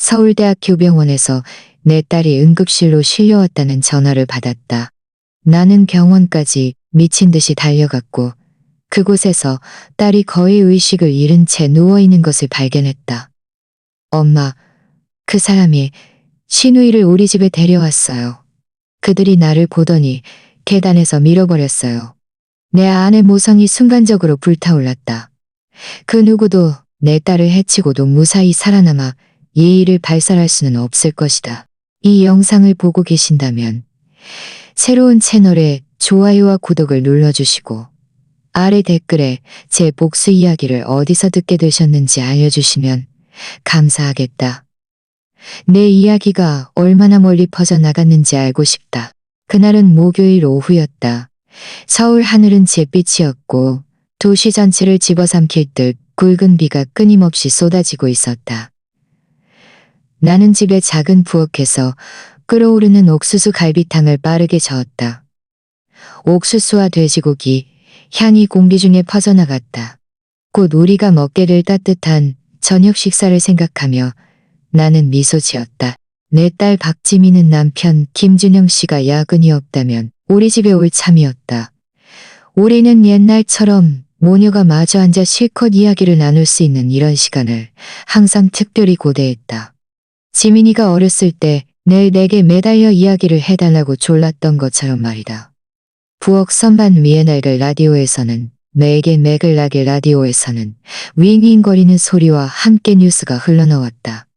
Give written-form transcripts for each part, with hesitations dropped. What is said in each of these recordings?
서울대학교 병원에서 내 딸이 응급실로 실려왔다는 전화를 받았다. 나는 병원까지 미친 듯이 달려갔고 그곳에서 딸이 거의 의식을 잃은 채 누워있는 것을 발견했다. 엄마, 그 사람이 신우이를 우리 집에 데려왔어요. 그들이 나를 보더니 계단에서 밀어버렸어요. 내 안의 모성이 순간적으로 불타올랐다. 그 누구도 내 딸을 해치고도 무사히 살아남아 예의를 발설할 수는 없을 것이다. 이 영상을 보고 계신다면 새로운 채널에 좋아요와 구독을 눌러주시고 아래 댓글에 제 복수 이야기를 어디서 듣게 되셨는지 알려주시면 감사하겠다. 내 이야기가 얼마나 멀리 퍼져나갔는지 알고 싶다. 그날은 목요일 오후였다. 서울 하늘은 잿빛이었고 도시 전체를 집어삼킬 듯 굵은 비가 끊임없이 쏟아지고 있었다. 나는 집에 작은 부엌에서 끓어오르는 옥수수 갈비탕을 빠르게 저었다. 옥수수와 돼지고기, 향이 공기 중에 퍼져나갔다. 곧 우리가 먹게 될 따뜻한 저녁 식사를 생각하며 나는 미소 지었다. 내 딸 박지민은 남편 김준영 씨가 야근이 없다면 우리 집에 올 참이었다. 우리는 옛날처럼 모녀가 마주 앉아 실컷 이야기를 나눌 수 있는 이런 시간을 항상 특별히 고대했다. 지민이가 어렸을 때 늘 내게 매달려 이야기를 해달라고 졸랐던 것처럼 말이다. 부엌 선반 위에 낡은 라디오에서는 매일 매글나게 라디오에서는 윙윙거리는 소리와 함께 뉴스가 흘러나왔다.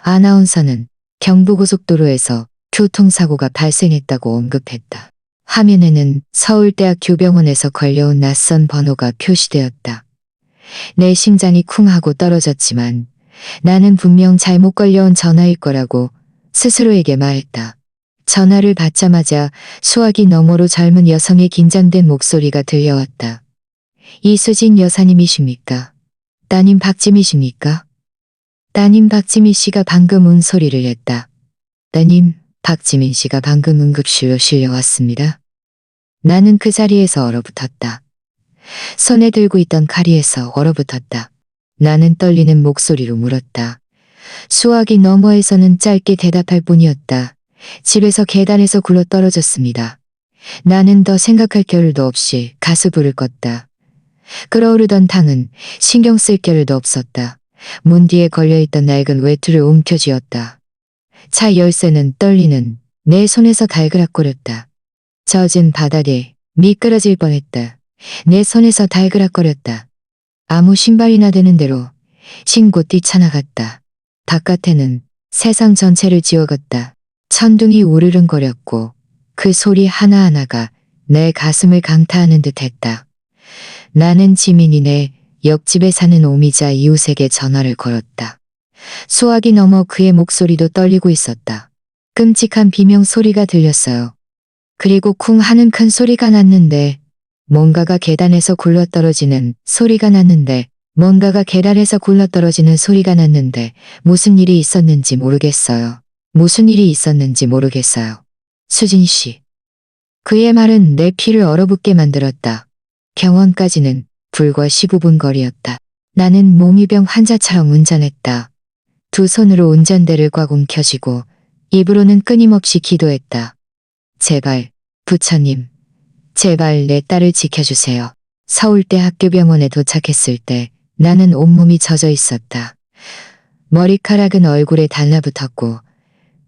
아나운서는 경부고속도로에서 교통사고가 발생했다고 언급했다. 화면에는 서울대학교 병원에서 걸려온 낯선 번호가 표시되었다. 내 심장이 쿵 하고 떨어졌지만 나는 분명 잘못 걸려온 전화일 거라고 스스로에게 말했다. 전화를 받자마자 수화기 너머로 젊은 여성의 긴장된 목소리가 들려왔다. 이수진 여사님이십니까? 따님 박지미십니까? 따님 박지미 씨가 방금 운소리를 냈다. 따님, 박지민 씨가 방금 응급실로 실려왔습니다. 나는 그 자리에서 얼어붙었다. 손에 들고 있던 칼이에서 얼어붙었다. 나는 떨리는 목소리로 물었다. 수화기 너머에서는 짧게 대답할 뿐이었다. 집에서 계단에서 굴러 떨어졌습니다. 나는 더 생각할 겨를도 없이 가스불을 껐다. 끓어오르던 탕은 신경 쓸 겨를도 없었다. 문 뒤에 걸려있던 낡은 외투를 움켜쥐었다. 차 열쇠는 떨리는 내 손에서 달그락거렸다. 젖은 바닥에 미끄러질 뻔했다. 내 손에서 달그락거렸다. 아무 신발이나 되는 대로 신고 뛰쳐나갔다. 바깥에는 세상 전체를 지워갔다. 천둥이 우르릉거렸고 그 소리 하나하나가 내 가슴을 강타하는 듯 했다. 나는 지민이네 옆집에 사는 오미자 이웃에게 전화를 걸었다. 수화기 너머 그의 목소리도 떨리고 있었다. 끔찍한 비명 소리가 들렸어요. 그리고 쿵 하는 큰 소리가 났는데 뭔가가 계단에서 굴러떨어지는 소리가 났는데 뭔가가 계단에서 굴러떨어지는 소리가 났는데 무슨 일이 있었는지 모르겠어요. 무슨 일이 있었는지 모르겠어요. 수진 씨. 그의 말은 내 피를 얼어붙게 만들었다. 병원까지는 불과 15분 거리였다. 나는 몽유병 환자처럼 운전했다. 두 손으로 운전대를 꽉 움켜쥐고 입으로는 끊임없이 기도했다. 제발, 부처님, 제발 내 딸을 지켜주세요. 서울대학교병원에 도착했을 때 나는 온몸이 젖어 있었다. 머리카락은 얼굴에 달라붙었고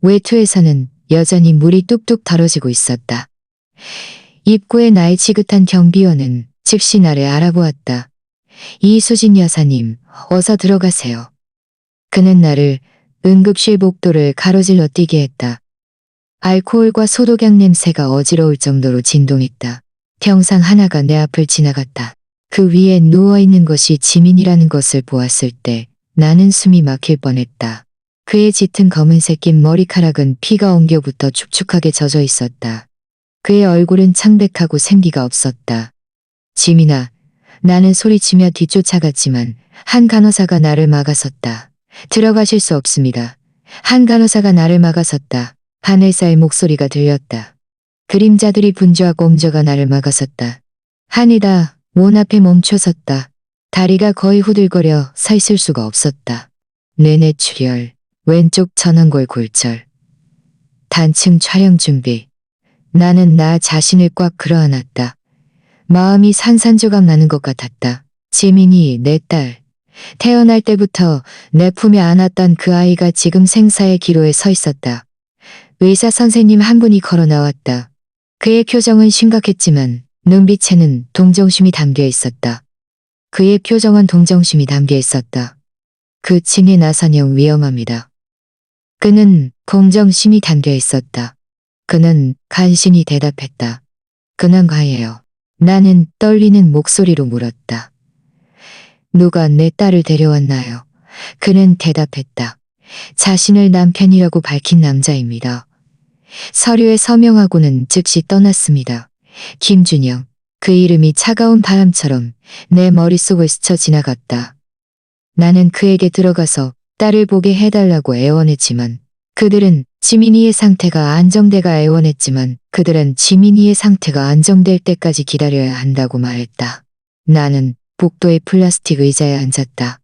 외투에서는 여전히 물이 뚝뚝 떨어지고 있었다. 입구에 나의 지긋한 경비원은 즉시 나를 알아보았다. 이수진 여사님, 어서 들어가세요. 그는 나를 응급실 복도를 가로질러 뛰게 했다. 알코올과 소독약 냄새가 어지러울 정도로 진동했다. 병상 하나가 내 앞을 지나갔다. 그 위에 누워있는 것이 지민이라는 것을 보았을 때 나는 숨이 막힐 뻔했다. 그의 짙은 검은색 긴 머리카락은 피가 엉겨붙어 축축하게 젖어 있었다. 그의 얼굴은 창백하고 생기가 없었다. 지민아, 나는 소리치며 뒤쫓아갔지만 한 간호사가 나를 막아섰다. 들어가실 수 없습니다. 한 간호사가 나를 막아섰다. 바네사의 목소리가 들렸다. 그림자들이 분주하고 옮져가 나를 막아섰다. 한이다. 문 앞에 멈춰섰다. 다리가 거의 후들거려 서 있을 수가 없었다. 뇌내출혈, 왼쪽 전원골 골절. 단층 촬영 준비. 나는 나 자신을 꽉 끌어안았다. 마음이 산산조각 나는 것 같았다. 지민이 내 딸. 태어날 때부터 내 품에 안았던 그 아이가 지금 생사의 기로에 서 있었다. 의사 선생님 한 분이 걸어 나왔다. 그의 표정은 심각했지만 눈빛에는 동정심이 담겨 있었다. 그의 표정은 동정심이 담겨 있었다. 그 층의 나선형 위험합니다. 그는 동정심이 담겨 있었다. 그는 간신히 대답했다. 근황가예요. 나는 떨리는 목소리로 물었다. 누가 내 딸을 데려왔나요? 그는 대답했다. 자신을 남편이라고 밝힌 남자입니다. 서류에 서명하고는 즉시 떠났습니다. 김준영. 그 이름이 차가운 바람처럼 내 머릿속을 스쳐 지나갔다. 나는 그에게 들어가서 딸을 보게 해달라고 애원했지만 그들은 지민이의 상태가 안정될 때까지 기다려야 한다고 말했다. 나는 복도의 플라스틱 의자에 앉았다.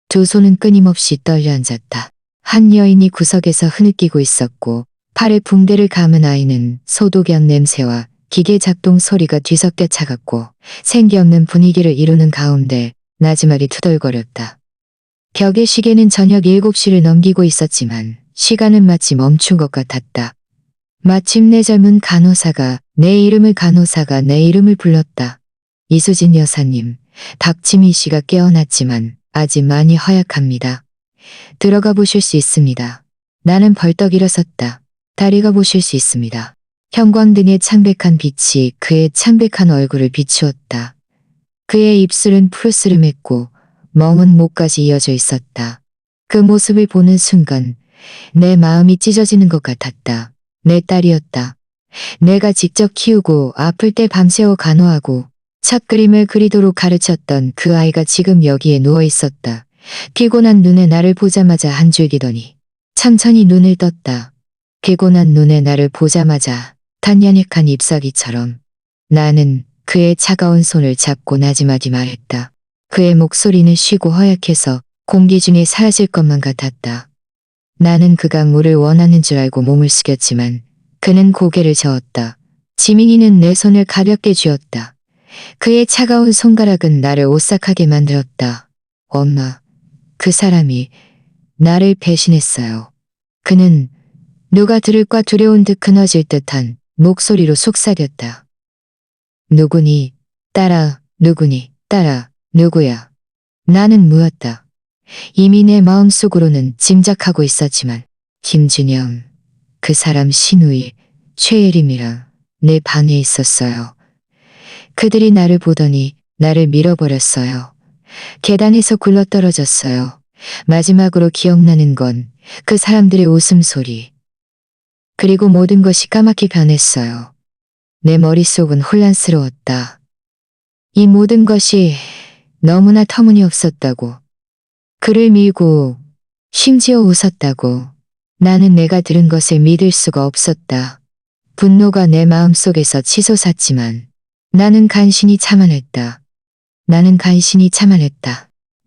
두 손은 끊임없이 떨려 앉았다. 한 여인이 구석에서 흐느끼고 있었고 팔에 붕대를 감은 아이는 소독약 냄새와 기계 작동 소리가 뒤섞여 차갑고 생기 없는 분위기를 이루는 가운데 나지막이 투덜거렸다. 벽의 시계는 저녁 7시를 넘기고 있었지만 시간은 마치 멈춘 것 같았다. 마침내 젊은 간호사가 내 이름을 불렀다. 이수진 여사님, 박지민 씨가 깨어났지만 아직 많이 허약합니다. 들어가 보실 수 있습니다. 나는 벌떡 일어섰다. 다리가 보실 수 있습니다. 형광등의 창백한 빛이 그의 창백한 얼굴을 비추었다. 그의 입술은 푸르스름했고 멍은 목까지 이어져 있었다. 그 모습을 보는 순간 내 마음이 찢어지는 것 같았다. 내 딸이었다. 내가 직접 키우고 아플 때 밤새워 간호하고 첫 그림을 그리도록 가르쳤던 그 아이가 지금 여기에 누워 있었다. 피곤한 눈에 나를 보자마자 한 줄기더니 천천히 눈을 떴다. 피곤한 눈에 나를 보자마자 단연약한 잎사귀처럼 나는 그의 차가운 손을 잡고 나지막이 말했다. 그의 목소리는 쉬고 허약해서 공기 중에 사라질 것만 같았다. 나는 그 강물을 원하는 줄 알고 몸을 숙였지만 그는 고개를 저었다. 지민이는 내 손을 가볍게 쥐었다. 그의 차가운 손가락은 나를 오싹하게 만들었다. 엄마, 그 사람이 나를 배신했어요. 그는 누가 들을까 두려운 듯 끊어질 듯한 목소리로 속삭였다. 누구니? 딸아, 누구니? 딸아, 누구야? 나는 물었다. 이미 내 마음속으로는 짐작하고 있었지만 김준영, 그 사람 신우이, 최예림이랑 내 방에 있었어요. 그들이 나를 보더니 나를 밀어버렸어요. 계단에서 굴러떨어졌어요. 마지막으로 기억나는 건 그 사람들의 웃음소리. 그리고 모든 것이 까맣게 변했어요. 내 머릿속은 혼란스러웠다. 이 모든 것이 너무나 터무니없었다고. 그를 밀고 심지어 웃었다고. 나는 내가 들은 것을 믿을 수가 없었다. 분노가 내 마음속에서 치솟았지만 나는 간신히 참아냈다.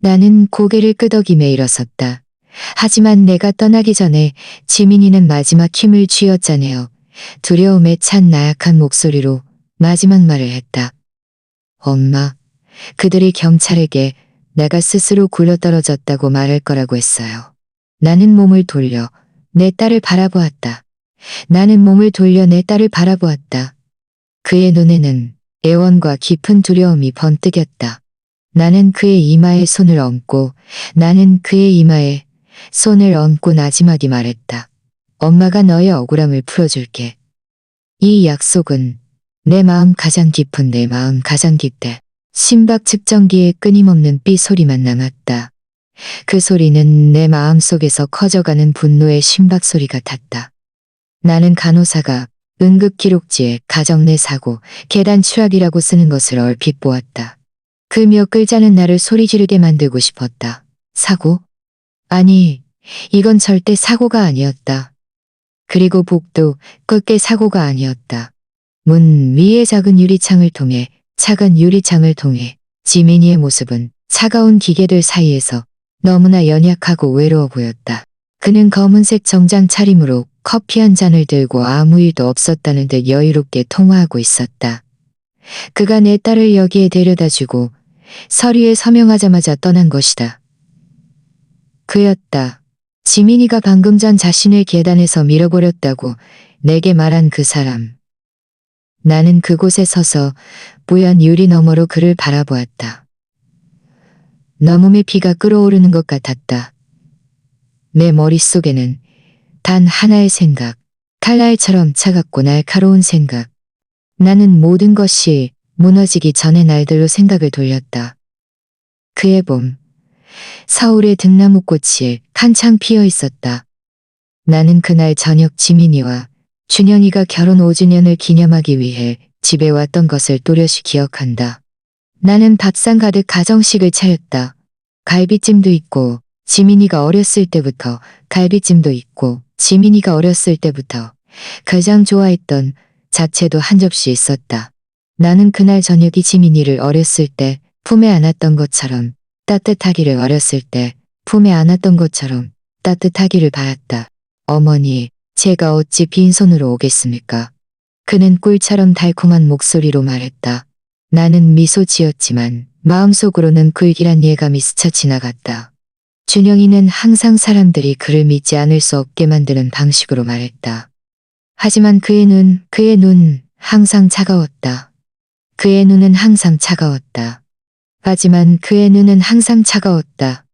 나는 고개를 끄덕이며 일어섰다. 하지만 내가 떠나기 전에 지민이는 마지막 힘을 쥐었잖아요. 두려움에 찬 나약한 목소리로 마지막 말을 했다. 엄마, 그들이 경찰에게 내가 스스로 굴러떨어졌다고 말할 거라고 했어요. 나는 몸을 돌려 내 딸을 바라보았다. 그의 눈에는 애원과 깊은 두려움이 번뜩였다. 나는 그의 이마에 손을 얹고 나지막이 말했다. 엄마가 너의 억울함을 풀어줄게. 이 약속은 내 마음 가장 깊대. 심박 측정기에 끊임없는 삐 소리만 남았다. 그 소리는 내 마음속에서 커져가는 분노의 심박 소리 같았다. 나는 간호사가 응급기록지에 가정 내 사고, 계단 추락이라고 쓰는 것을 얼핏 보았다. 그 몇 글자는 나를 소리 지르게 만들고 싶었다. 사고? 아니, 이건 절대 사고가 아니었다. 그리고 복도 끝의 사고가 아니었다. 문 위의 작은 유리창을 통해 지민이의 모습은 차가운 기계들 사이에서 너무나 연약하고 외로워 보였다. 그는 검은색 정장 차림으로 커피 한 잔을 들고 아무 일도 없었다는 듯 여유롭게 통화하고 있었다. 그가 내 딸을 여기에 데려다주고 서류에 서명하자마자 떠난 것이다. 그였다. 지민이가 방금 전 자신을 계단에서 밀어버렸다고 내게 말한 그 사람. 나는 그곳에 서서 뿌연 유리 너머로 그를 바라보았다. 내 몸에 피가 끓어오르는 것 같았다. 내 머릿속에는 단 하나의 생각, 칼날처럼 차갑고 날카로운 생각. 나는 모든 것이 무너지기 전의 날들로 생각을 돌렸다. 그해 봄, 서울의 등나무꽃이 한창 피어 있었다. 나는 그날 저녁 지민이와 준영이가 결혼 5주년을 기념하기 위해 집에 왔던 것을 또렷이 기억한다. 나는 밥상 가득 가정식을 차렸다. 갈비찜도 있고 지민이가 어렸을 때부터 갈비찜도 있고 지민이가 어렸을 때부터 가장 좋아했던 잡채도 한 접시 있었다. 나는 그날 저녁이 지민이를 어렸을 때 품에 안았던 것처럼 따뜻하기를 어렸을 때 품에 안았던 것처럼 따뜻하기를 바랐다. 어머니, 제가 어찌 빈손으로 오겠습니까? 그는 꿀처럼 달콤한 목소리로 말했다. 나는 미소 지었지만 마음속으로는 불길한 예감이 스쳐 지나갔다. 준영이는 항상 사람들이 그를 믿지 않을 수 없게 만드는 방식으로 말했다. 하지만 그의 눈 항상 차가웠다. 그의 눈은 항상 차가웠다. 하지만 그의 눈은 항상 차가웠다.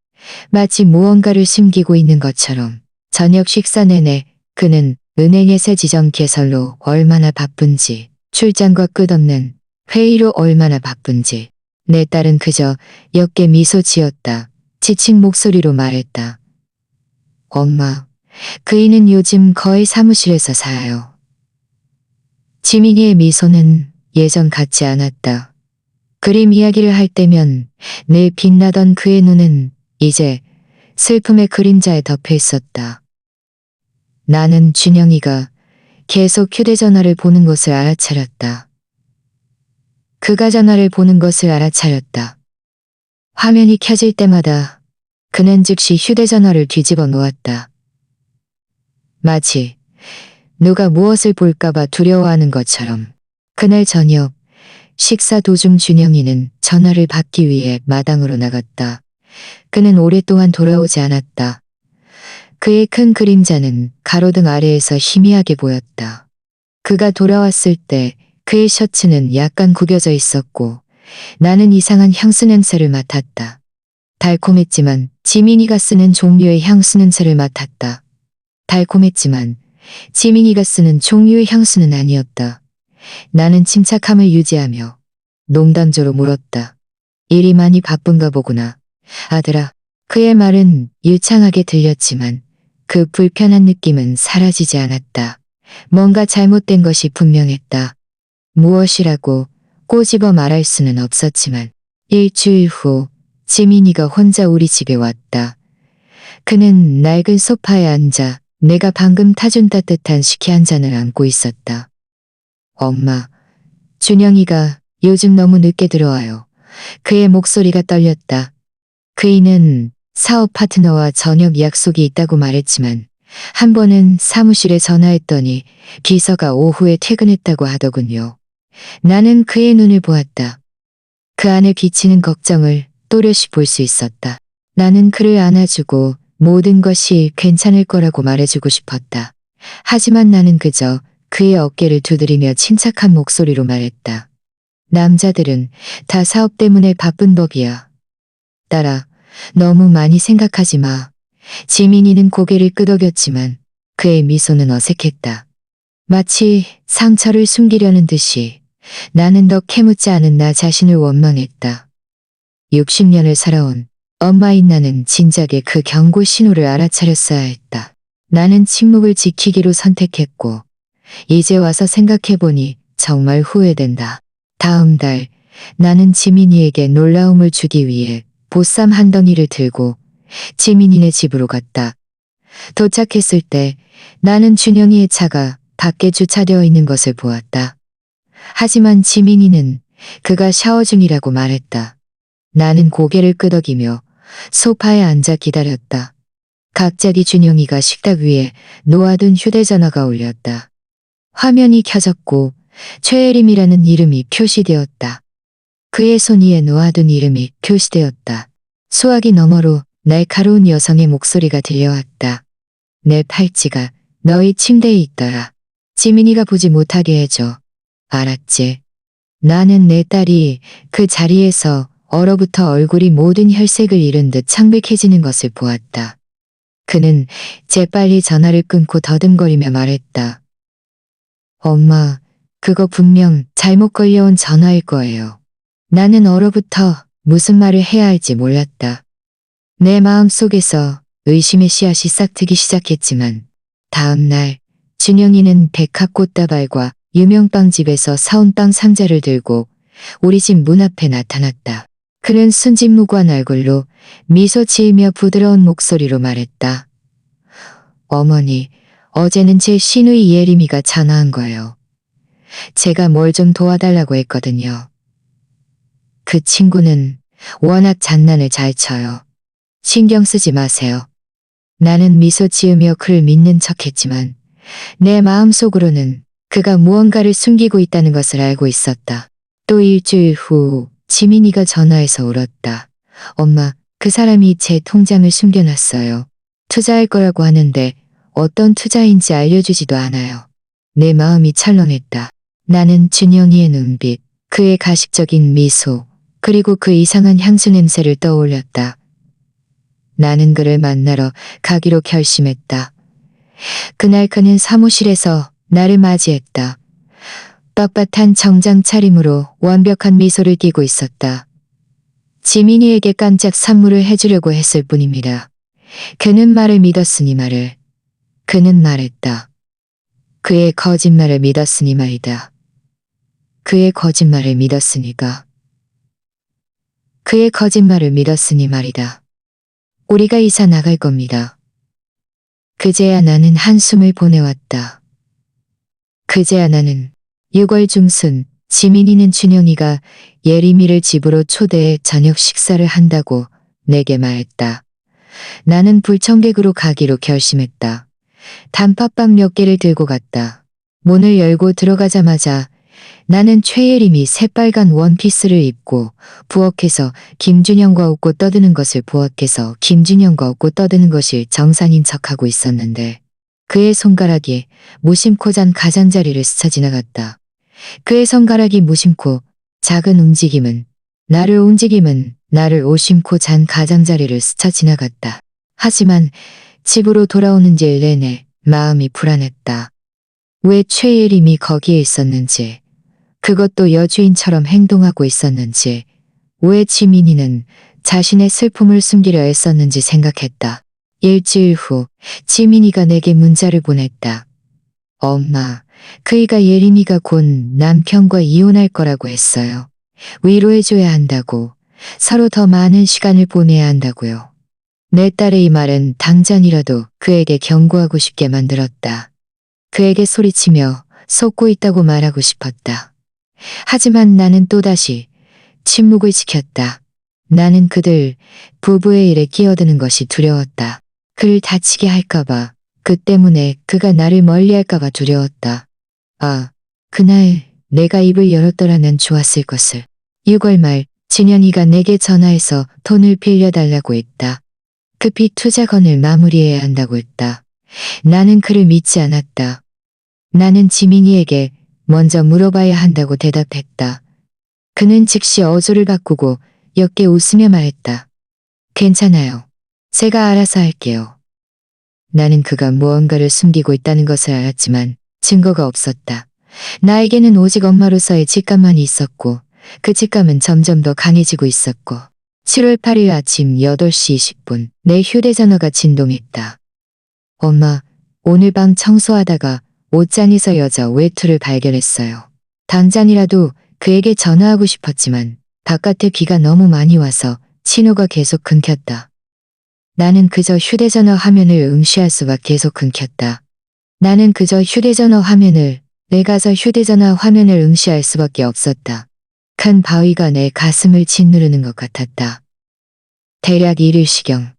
마치 무언가를 숨기고 있는 것처럼. 저녁 식사 내내 그는 은행의 새 지점 개설로 얼마나 바쁜지, 출장과 끝없는 회의로 얼마나 바쁜지. 내 딸은 그저 옅게 미소 지었다. 지친 목소리로 말했다. 엄마, 그이는 요즘 거의 사무실에서 살아요. 지민이의 미소는 예전 같지 않았다. 그림 이야기를 할 때면 늘 빛나던 그의 눈은 이제 슬픔의 그림자에 덮여 있었다. 나는 준영이가 계속 휴대전화를 보는 것을 알아차렸다. 그가 전화를 보는 것을 알아차렸다. 화면이 켜질 때마다 그는 즉시 휴대전화를 뒤집어 놓았다. 마치 누가 무엇을 볼까봐 두려워하는 것처럼. 그날 저녁 식사 도중 준영이는 전화를 받기 위해 마당으로 나갔다. 그는 오랫동안 돌아오지 않았다. 그의 큰 그림자는 가로등 아래에서 희미하게 보였다. 그가 돌아왔을 때 그의 셔츠는 약간 구겨져 있었고 나는 이상한 향수 냄새를 맡았다. 달콤했지만 지민이가 쓰는 종류의 향수 냄새를 맡았다. 달콤했지만 지민이가 쓰는 종류의 향수는 아니었다. 나는 침착함을 유지하며 농담조로 물었다. 일이 많이 바쁜가 보구나. 아들아. 그의 말은 유창하게 들렸지만 그 불편한 느낌은 사라지지 않았다. 뭔가 잘못된 것이 분명했다. 무엇이라고 꼬집어 말할 수는 없었지만 일주일 후 지민이가 혼자 우리 집에 왔다. 그는 낡은 소파에 앉아 내가 방금 타준 따뜻한 식혜 한 잔을 안고 있었다. 엄마, 준영이가 요즘 너무 늦게 들어와요. 그의 목소리가 떨렸다. 그이는 사업 파트너와 저녁 약속이 있다고 말했지만 한 번은 사무실에 전화했더니 비서가 오후에 퇴근했다고 하더군요. 나는 그의 눈을 보았다. 그 안에 비치는 걱정을 또렷이 볼 수 있었다. 나는 그를 안아주고 모든 것이 괜찮을 거라고 말해주고 싶었다. 하지만 나는 그저 그의 어깨를 두드리며 침착한 목소리로 말했다. 남자들은 다 사업 때문에 바쁜 법이야. 딸아, 너무 많이 생각하지 마. 지민이는 고개를 끄덕였지만 그의 미소는 어색했다. 마치 상처를 숨기려는 듯이 나는 더 캐묻지 않은 나 자신을 원망했다. 60년을 살아온 엄마인 나는 진작에 그 경고 신호를 알아차렸어야 했다. 나는 침묵을 지키기로 선택했고 이제 와서 생각해보니 정말 후회된다. 다음 달 나는 지민이에게 놀라움을 주기 위해 보쌈 한 덩이를 들고 지민이네 집으로 갔다. 도착했을 때 나는 준영이의 차가 밖에 주차되어 있는 것을 보았다. 하지만 지민이는 그가 샤워 중이라고 말했다. 나는 고개를 끄덕이며 소파에 앉아 기다렸다. 갑자기 준영이가 식탁 위에 놓아둔 휴대전화가 울렸다. 화면이 켜졌고 최혜림이라는 이름이 표시되었다. 그의 손 위에 놓아둔 이름이 표시되었다. 수화기 너머로 날카로운 여성의 목소리가 들려왔다. 내 팔찌가 너희 침대에 있더라. 지민이가 보지 못하게 해줘. 알았지? 나는 내 딸이 그 자리에서 얼어붙어 얼굴이 모든 혈색을 잃은 듯 창백해지는 것을 보았다. 그는 재빨리 전화를 끊고 더듬거리며 말했다. 엄마, 그거 분명 잘못 걸려온 전화일 거예요. 나는 얼어붙어 무슨 말을 해야 할지 몰랐다. 내 마음속에서 의심의 씨앗이 싹트기 시작했지만 다음 날 준영이는 백합꽃다발과 유명 빵집에서 사온 빵 상자를 들고 우리 집 문 앞에 나타났다. 그는 순진무구한 얼굴로 미소 지으며 부드러운 목소리로 말했다. 어머니, 어제는 제 시누이 예림이가 전화한 거예요. 제가 뭘 좀 도와달라고 했거든요. 그 친구는 워낙 장난을 잘 쳐요. 신경 쓰지 마세요. 나는 미소 지으며 그를 믿는 척했지만 내 마음속으로는 그가 무언가를 숨기고 있다는 것을 알고 있었다. 또 일주일 후 지민이가 전화해서 울었다. 엄마, 그 사람이 제 통장을 숨겨놨어요. 투자할 거라고 하는데 어떤 투자인지 알려주지도 않아요. 내 마음이 철렁했다. 나는 준영이의 눈빛, 그의 가식적인 미소, 그리고 그 이상한 향수 냄새를 떠올렸다. 나는 그를 만나러 가기로 결심했다. 그날 그는 사무실에서 나를 맞이했다. 빳빳한 정장 차림으로 완벽한 미소를 띠고 있었다. 지민이에게 깜짝 선물을 해주려고 했을 뿐입니다. 그는 말을 믿었으니 말을. 그는 말했다. 그의 거짓말을 믿었으니 말이다. 그의 거짓말을 믿었으니까. 그의 거짓말을 믿었으니 말이다. 우리가 이사 나갈 겁니다. 그제야 나는 한숨을 보내왔다. 그제야 나는 6월 중순 지민이는 준영이가 예림이를 집으로 초대해 저녁 식사를 한다고 내게 말했다. 나는 불청객으로 가기로 결심했다. 단팥빵 몇 개를 들고 갔다. 문을 열고 들어가자마자 나는 최예림이 새빨간 원피스를 입고 부엌에서 김준영과 웃고 떠드는 것을 부엌에서 김준영과 웃고 떠드는 것이 정상인 척하고 있었는데 그의 손가락이 무심코 잔 가장자리를 스쳐 지나갔다. 그의 손가락이 무심코 작은 움직임은 나를 오심코 잔 가장자리를 스쳐 지나갔다. 하지만 집으로 돌아오는 길 내내 마음이 불안했다. 왜 최예림이 거기에 있었는지, 그것도 여주인처럼 행동하고 있었는지, 왜 지민이는 자신의 슬픔을 숨기려 애썼는지 생각했다. 일주일 후 지민이가 내게 문자를 보냈다. 엄마, 그이가 예림이가 곧 남편과 이혼할 거라고 했어요. 위로해줘야 한다고, 서로 더 많은 시간을 보내야 한다고요. 내 딸의 이 말은 당장이라도 그에게 경고하고 싶게 만들었다. 그에게 소리치며 속고 있다고 말하고 싶었다. 하지만 나는 또다시 침묵을 지켰다. 나는 그들 부부의 일에 끼어드는 것이 두려웠다. 그를 다치게 할까봐, 그 때문에 그가 나를 멀리할까봐 두려웠다. 아, 그날 내가 입을 열었더라면 좋았을 것을. 6월 말 준영이가 내게 전화해서 돈을 빌려달라고 했다. 급히 투자건을 마무리해야 한다고 했다. 나는 그를 믿지 않았다. 나는 지민이에게 먼저 물어봐야 한다고 대답했다. 그는 즉시 어조를 바꾸고 옅게 웃으며 말했다. 괜찮아요. 제가 알아서 할게요. 나는 그가 무언가를 숨기고 있다는 것을 알았지만 증거가 없었다. 나에게는 오직 엄마로서의 직감만 있었고 그 직감은 점점 더 강해지고 있었고 7월 8일 아침 8시 20분 내 휴대전화가 진동했다. 엄마, 오늘 방 청소하다가 옷장에서 여자 외투를 발견했어요. 당장이라도 그에게 전화하고 싶었지만 바깥에 비가 너무 많이 와서 신호가 계속 끊겼다. 나는 그저 휴대전화 화면을 응시할 수가 계속 끊겼다. 나는 그저 내가서 휴대전화 화면을 응시할 수밖에 없었다. 큰 바위가 내 가슴을 짓누르는 것 같았다. 대략 1일시경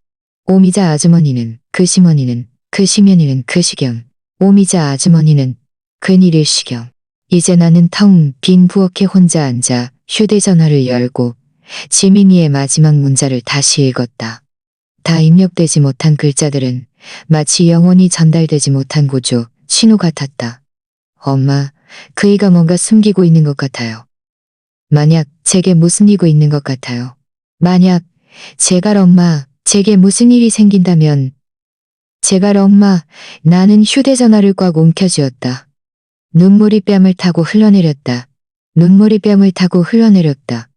오미자 아주머니는 그 시머니는, 그 시면이는 그 시경, 오미자 아주머니는 그니를 시경. 이제 나는 텅 빈 부엌에 혼자 앉아 휴대전화를 열고 지민이의 마지막 문자를 다시 읽었다. 다 입력되지 못한 글자들은 마치 영원히 전달되지 못한 구조, 신호 같았다. 엄마, 그이가 뭔가 숨기고 있는 것 같아요. 만약 제게 무슨 일이 있는 것 같아요. 만약 제발 엄마, 제게 무슨 일이 생긴다면 제발 엄마, 나는 휴대전화를 꽉 움켜쥐었다. 눈물이 뺨을 타고 흘러내렸다. 눈물이 뺨을 타고 흘러내렸다.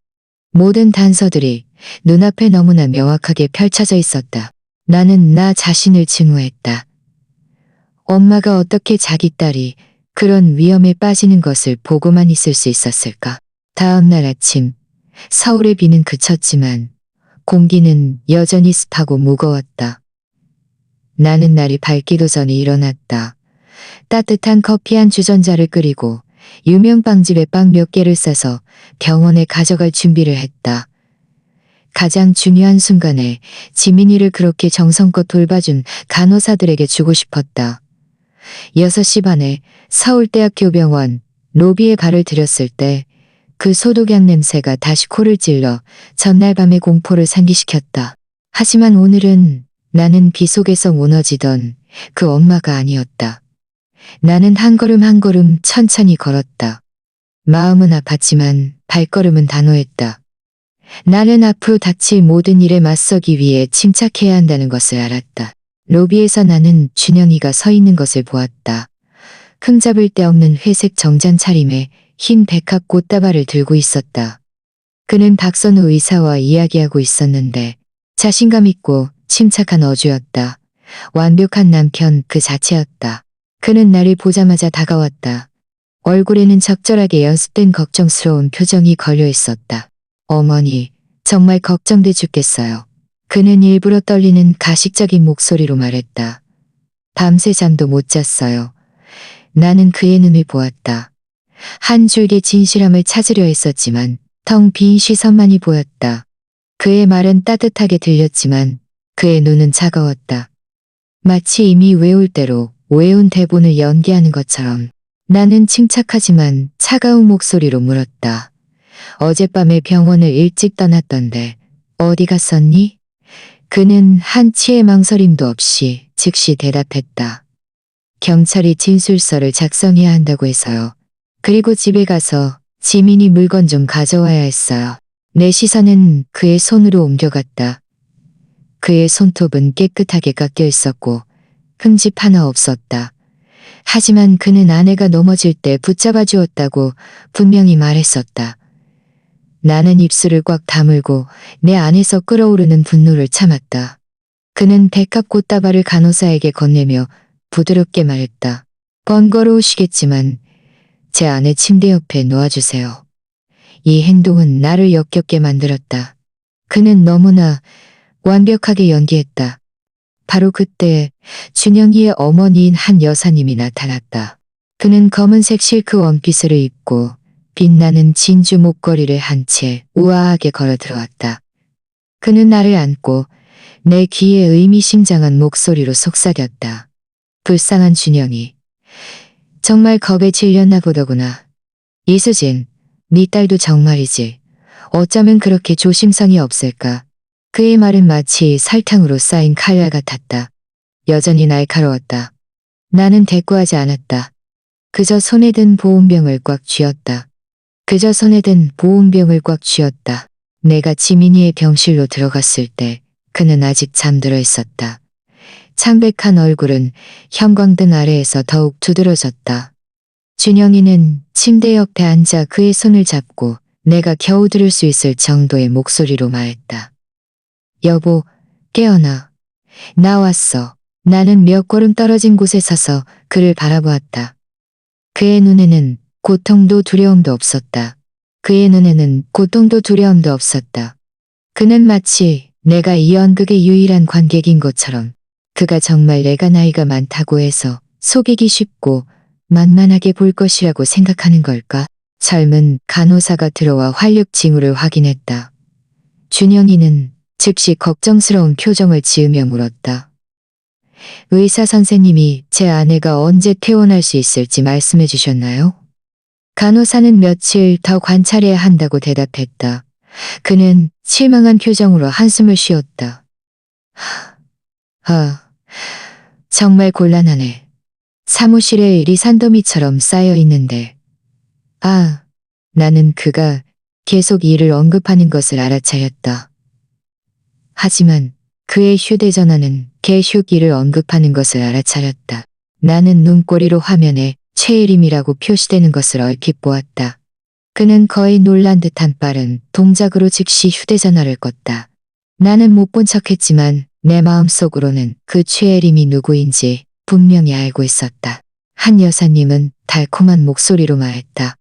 모든 단서들이 눈앞에 너무나 명확하게 펼쳐져 있었다. 나는 나 자신을 증오했다. 엄마가 어떻게 자기 딸이 그런 위험에 빠지는 것을 보고만 있을 수 있었을까? 다음 날 아침, 서울의 비는 그쳤지만 공기는 여전히 습하고 무거웠다. 나는 날이 밝기도 전에 일어났다. 따뜻한 커피 한 주전자를 끓이고 유명 빵집에 빵 몇 개를 싸서 병원에 가져갈 준비를 했다. 가장 중요한 순간에 지민이를 그렇게 정성껏 돌봐준 간호사들에게 주고 싶었다. 6시 반에 서울대학교 병원 로비에 발을 들였을 때 그 소독약 냄새가 다시 코를 찔러 전날 밤의 공포를 상기시켰다. 하지만 오늘은 나는 비 속에서 무너지던 그 엄마가 아니었다. 나는 한 걸음 한 걸음 천천히 걸었다. 마음은 아팠지만 발걸음은 단호했다. 나는 앞으로 닥칠 모든 일에 맞서기 위해 침착해야 한다는 것을 알았다. 로비에서 나는 준영이가 서 있는 것을 보았다. 흠잡을 데 없는 회색 정장 차림에 흰 백합 꽃다발을 들고 있었다. 그는 박선우 의사와 이야기하고 있었는데 자신감 있고 침착한 어주였다. 완벽한 남편 그 자체였다. 그는 나를 보자마자 다가왔다. 얼굴에는 적절하게 연습된 걱정스러운 표정이 걸려 있었다. 어머니, 정말 걱정돼 죽겠어요. 그는 일부러 떨리는 가식적인 목소리로 말했다. 밤새 잠도 못 잤어요. 나는 그의 눈을 보았다. 한 줄기 진실함을 찾으려 했었지만 텅 빈 시선만이 보였다. 그의 말은 따뜻하게 들렸지만 그의 눈은 차가웠다. 마치 이미 외울 대로 외운 대본을 연기하는 것처럼. 나는 침착하지만 차가운 목소리로 물었다. 어젯밤에 병원을 일찍 떠났던데 어디 갔었니? 그는 한치의 망설임도 없이 즉시 대답했다. 경찰이 진술서를 작성해야 한다고 해서요. 그리고 집에 가서 지민이 물건 좀 가져와야 했어요. 내 시선은 그의 손으로 옮겨갔다. 그의 손톱은 깨끗하게 깎여 있었고 흠집 하나 없었다. 하지만 그는 아내가 넘어질 때 붙잡아 주었다고 분명히 말했었다. 나는 입술을 꽉 다물고 내 안에서 끓어오르는 분노를 참았다. 그는 백합 꽃다발을 간호사에게 건네며 부드럽게 말했다. 번거로우시겠지만 제 아내 침대 옆에 놓아주세요. 이 행동은 나를 역겹게 만들었다. 그는 너무나 완벽하게 연기했다. 바로 그때 준영이의 어머니인 한 여사님이 나타났다. 그는 검은색 실크 원피스를 입고 빛나는 진주 목걸이를 한 채 우아하게 걸어 들어왔다. 그는 나를 안고 내 귀에 의미심장한 목소리로 속삭였다. 불쌍한 준영이. 정말 겁에 질렸나 보더구나. 이수진, 네 딸도 정말이지. 어쩌면 그렇게 조심성이 없을까. 그의 말은 마치 설탕으로 쌓인 칼날 같았다. 여전히 날카로웠다. 나는 대꾸하지 않았다. 그저 손에 든 보온병을 꽉 쥐었다. 그저 손에 든 보온병을 꽉 쥐었다. 내가 지민이의 병실로 들어갔을 때 그는 아직 잠들어 있었다. 창백한 얼굴은 형광등 아래에서 더욱 두드러졌다. 준영이는 침대 옆에 앉아 그의 손을 잡고 내가 겨우 들을 수 있을 정도의 목소리로 말했다. 여보, 깨어나. 나 왔어. 나는 몇 걸음 떨어진 곳에 서서 그를 바라보았다. 그의 눈에는 고통도 두려움도 없었다. 그의 눈에는 고통도 두려움도 없었다. 그는 마치 내가 이 연극의 유일한 관객인 것처럼 그가 정말 내가 나이가 많다고 해서 속이기 쉽고 만만하게 볼 것이라고 생각하는 걸까? 젊은 간호사가 들어와 활력 징후를 확인했다. 준영이는 즉시 걱정스러운 표정을 지으며 물었다. 의사 선생님이 제 아내가 언제 퇴원할 수 있을지 말씀해 주셨나요? 간호사는 며칠 더 관찰해야 한다고 대답했다. 그는 실망한 표정으로 한숨을 쉬었다. 아, 정말 곤란하네. 사무실에 일이 산더미처럼 쌓여 있는데. 아, 나는 그가 계속 일을 언급하는 것을 알아차렸다. 하지만 그의 휴대전화는 계속 일을 언급하는 것을 알아차렸다. 나는 눈꼬리로 화면에 최혜림이라고 표시되는 것을 얼핏 보았다. 그는 거의 놀란 듯한 빠른 동작으로 즉시 휴대전화를 껐다. 나는 못 본 척했지만 내 마음속으로는 그 최혜림이 누구인지 분명히 알고 있었다. 한 여사님은 달콤한 목소리로 말했다.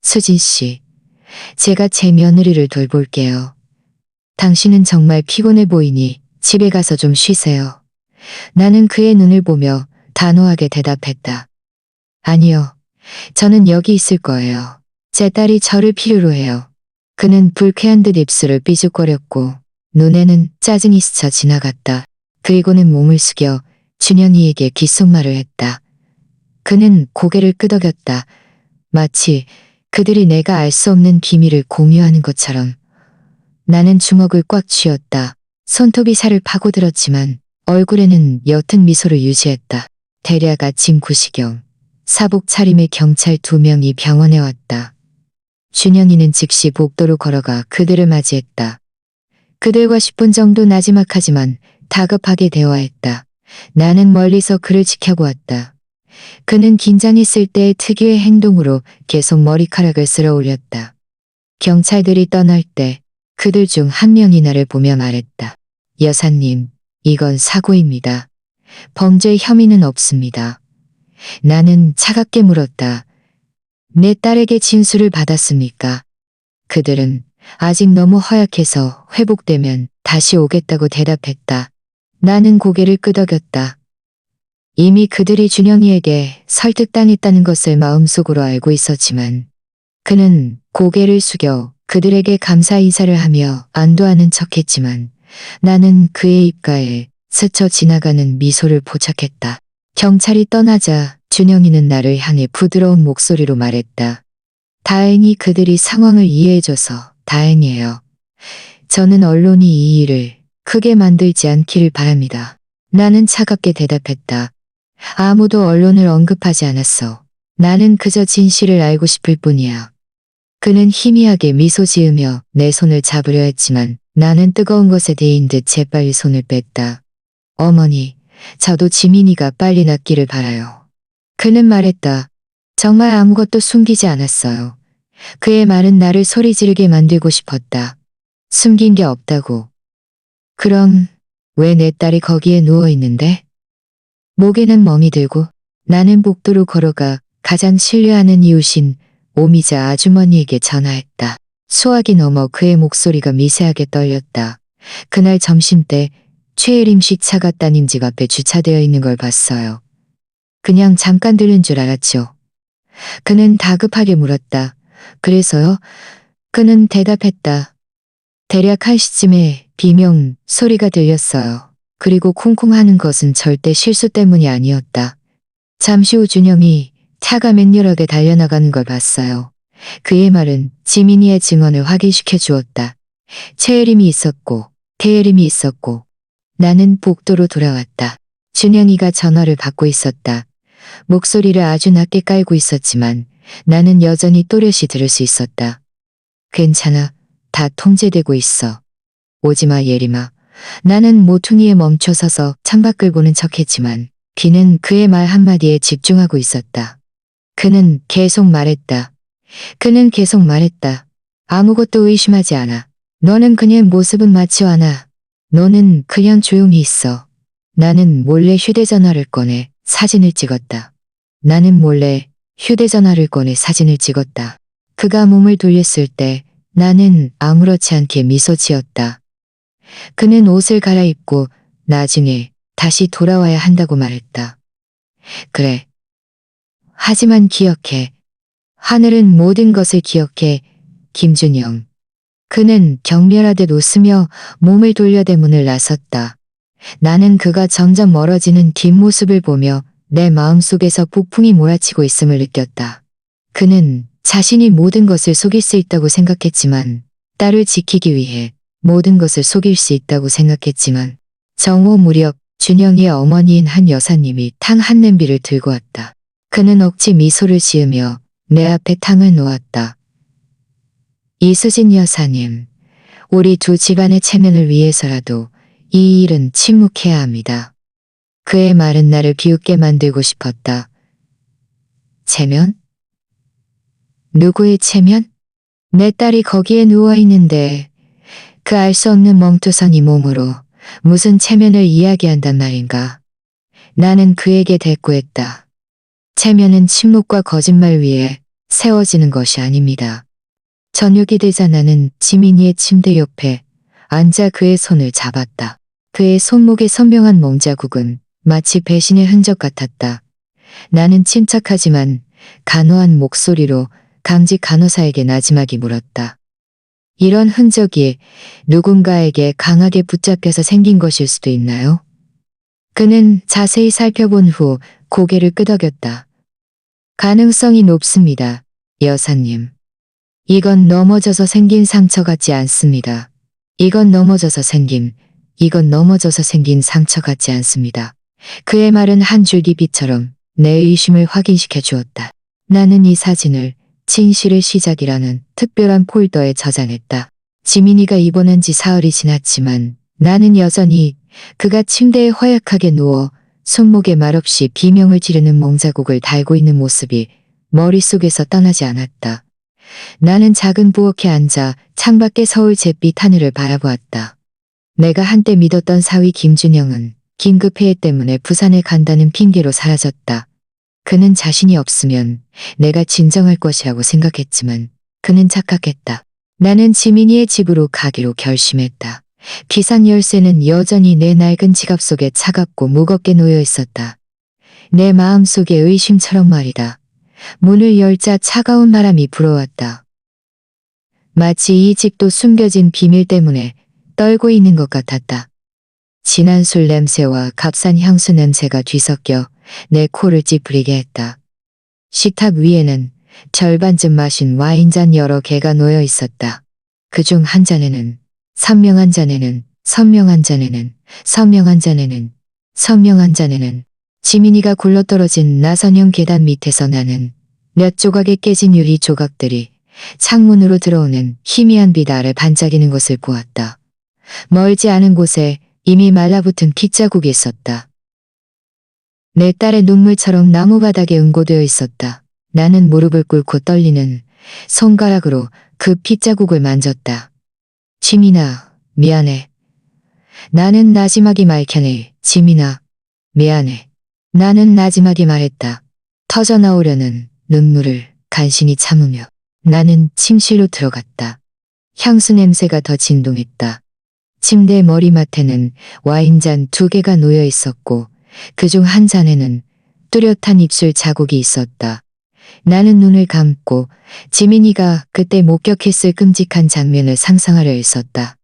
수진 씨, 제가 제 며느리를 돌볼게요. 당신은 정말 피곤해 보이니 집에 가서 좀 쉬세요. 나는 그의 눈을 보며 단호하게 대답했다. 아니요, 저는 여기 있을 거예요. 제 딸이 저를 필요로 해요. 그는 불쾌한 듯 입술을 삐죽거렸고 눈에는 짜증이 스쳐 지나갔다. 그리고는 몸을 숙여 준영이에게 귓속말을 했다. 그는 고개를 끄덕였다. 마치 그들이 내가 알 수 없는 비밀을 공유하는 것처럼. 나는 주먹을 꽉 쥐었다. 손톱이 살을 파고들었지만 얼굴에는 옅은 미소를 유지했다. 대략 아침 9시경 사복 차림의 경찰 2명이 병원에 왔다. 준영이는 즉시 복도로 걸어가 그들을 맞이했다. 그들과 10분 정도 나지막하지만 다급하게 대화했다. 나는 멀리서 그를 지켜보았다. 그는 긴장했을 때의 특유의 행동으로 계속 머리카락을 쓸어 올렸다. 경찰들이 떠날 때 그들 중 한 명이 나를 보며 말했다. 여사님, 이건 사고입니다. 범죄 혐의는 없습니다. 나는 차갑게 물었다. 내 딸에게 진술을 받았습니까? 그들은 아직 너무 허약해서 회복되면 다시 오겠다고 대답했다. 나는 고개를 끄덕였다. 이미 그들이 준영이에게 설득당했다는 것을 마음속으로 알고 있었지만 그는 고개를 숙여 그들에게 감사 인사를 하며 안도하는 척했지만 나는 그의 입가에 스쳐 지나가는 미소를 포착했다. 경찰이 떠나자 준영이는 나를 향해 부드러운 목소리로 말했다. 다행히 그들이 상황을 이해해줘서 다행이에요. 저는 언론이 이 일을 크게 만들지 않기를 바랍니다. 나는 차갑게 대답했다. 아무도 언론을 언급하지 않았어. 나는 그저 진실을 알고 싶을 뿐이야. 그는 희미하게 미소 지으며 내 손을 잡으려 했지만 나는 뜨거운 것에 데인 듯 재빨리 손을 뺐다. 어머니, 저도 지민이가 빨리 낫기를 바라요. 그는 말했다. 정말 아무것도 숨기지 않았어요. 그의 말은 나를 소리 지르게 만들고 싶었다. 숨긴 게 없다고. 그럼 왜 내 딸이 거기에 누워 있는데? 목에는 멍이 들고 나는 복도로 걸어가 가장 신뢰하는 이웃인 오미자 아주머니에게 전화했다. 수화기 넘어 그의 목소리가 미세하게 떨렸다. 그날 점심때 최혜림식 차가 따님 집 앞에 주차되어 있는 걸 봤어요. 그냥 잠깐 들른 줄 알았죠. 그는 다급하게 물었다. 그래서요? 그는 대답했다. 대략 1시쯤에 비명 소리가 들렸어요. 그리고 쿵쿵 하는 것은 절대 실수 때문이 아니었다. 잠시 후 준영이 차가 맹렬하게 달려나가는 걸 봤어요. 그의 말은 지민이의 증언을 확인시켜 주었다. 최혜림이 있었고 태혜림이 있었고 나는 복도로 돌아왔다. 준영이가 전화를 받고 있었다. 목소리를 아주 낮게 깔고 있었지만 나는 여전히 또렷이 들을 수 있었다. 괜찮아. 다 통제되고 있어. 오지마 예림아. 나는 모퉁이에 멈춰서서 창밖을 보는 척했지만 귀는 그의 말 한마디에 집중하고 있었다. 그는 계속 말했다. 그는 계속 말했다. 아무것도 의심하지 않아. 너는 그냥 모습은 맞지 않아. 너는 그냥 조용히 있어. 나는 몰래 휴대전화를 꺼내 사진을 찍었다. 나는 몰래 휴대전화를 꺼내 사진을 찍었다. 그가 몸을 돌렸을 때 나는 아무렇지 않게 미소 지었다. 그는 옷을 갈아입고 나중에 다시 돌아와야 한다고 말했다. 그래. 하지만 기억해. 하늘은 모든 것을 기억해. 김준영. 그는 경멸하듯 웃으며 몸을 돌려 대문을 나섰다. 나는 그가 점점 멀어지는 뒷모습을 보며 내 마음속에서 폭풍이 몰아치고 있음을 느꼈다. 그는 자신이 모든 것을 속일 수 있다고 생각했지만, 딸을 지키기 위해 모든 것을 속일 수 있다고 생각했지만, 정오 무렵 준영이의 어머니인 한 여사님이 탕 한 냄비를 들고 왔다. 그는 억지 미소를 지으며 내 앞에 탕을 놓았다. 이수진 여사님, 우리 두 집안의 체면을 위해서라도 이 일은 침묵해야 합니다. 그의 말은 나를 비웃게 만들고 싶었다. 체면? 누구의 체면? 내 딸이 거기에 누워있는데 그 알 수 없는 멍투선 이 몸으로 무슨 체면을 이야기한단 말인가. 나는 그에게 대꾸했다. 체면은 침묵과 거짓말 위에 세워지는 것이 아닙니다. 저녁이 되자 나는 지민이의 침대 옆에 앉아 그의 손을 잡았다. 그의 손목의 선명한 몸자국은 마치 배신의 흔적 같았다. 나는 침착하지만 간호한 목소리로 강직 간호사에게 나지막이 물었다. 이런 흔적이 누군가에게 강하게 붙잡혀서 생긴 것일 수도 있나요? 그는 자세히 살펴본 후 고개를 끄덕였다. 가능성이 높습니다, 여사님. 이건 넘어져서 생긴 상처 같지 않습니다. 이건 넘어져서 생긴 상처 같지 않습니다. 그의 말은 한 줄기 빛처럼 내 의심을 확인시켜 주었다. 나는 이 사진을 진실의 시작이라는 특별한 폴더에 저장했다. 지민이가 입원한 지 사흘이 지났지만 나는 여전히 그가 침대에 허약하게 누워 손목에 말없이 비명을 지르는 멍자국을 달고 있는 모습이 머릿속에서 떠나지 않았다. 나는 작은 부엌에 앉아 창밖의 서울 잿빛 하늘을 바라보았다. 내가 한때 믿었던 사위 김준영은 긴급회의 때문에 부산에 간다는 핑계로 사라졌다. 그는 자신이 없으면 내가 진정할 것이라고 생각했지만 그는 착각했다. 나는 지민이의 집으로 가기로 결심했다. 비상 열쇠는 여전히 내 낡은 지갑 속에 차갑고 무겁게 놓여 있었다. 내 마음속에 의심처럼 말이다. 문을 열자 차가운 바람이 불어왔다. 마치 이 집도 숨겨진 비밀 때문에 떨고 있는 것 같았다. 진한 술 냄새와 값싼 향수 냄새가 뒤섞여 내 코를 찌푸리게 했다. 식탁 위에는 절반쯤 마신 와인잔 여러 개가 놓여 있었다. 그중 한 잔에는 선명한 잔에는 지민이가 굴러떨어진 나선형 계단 밑에서 나는 몇 조각의 깨진 유리 조각들이 창문으로 들어오는 희미한 빛 아래 반짝이는 것을 보았다. 멀지 않은 곳에 이미 말라붙은 핏자국이 있었다. 내 딸의 눈물처럼 나무 바닥에 응고되어 있었다. 나는 무릎을 꿇고 떨리는 손가락으로 그 핏자국을 만졌다. 지민아, 미안해. 나는 나지막이 말켜내. 지민아, 미안해. 나는 나지막이 말했다. 터져나오려는 눈물을 간신히 참으며 나는 침실로 들어갔다. 향수 냄새가 더 진동했다. 침대 머리맡에는 와인잔 2개가 놓여 있었고 그중 한 잔에는 뚜렷한 입술 자국이 있었다. 나는 눈을 감고 지민이가 그때 목격했을 끔찍한 장면을 상상하려 했었다.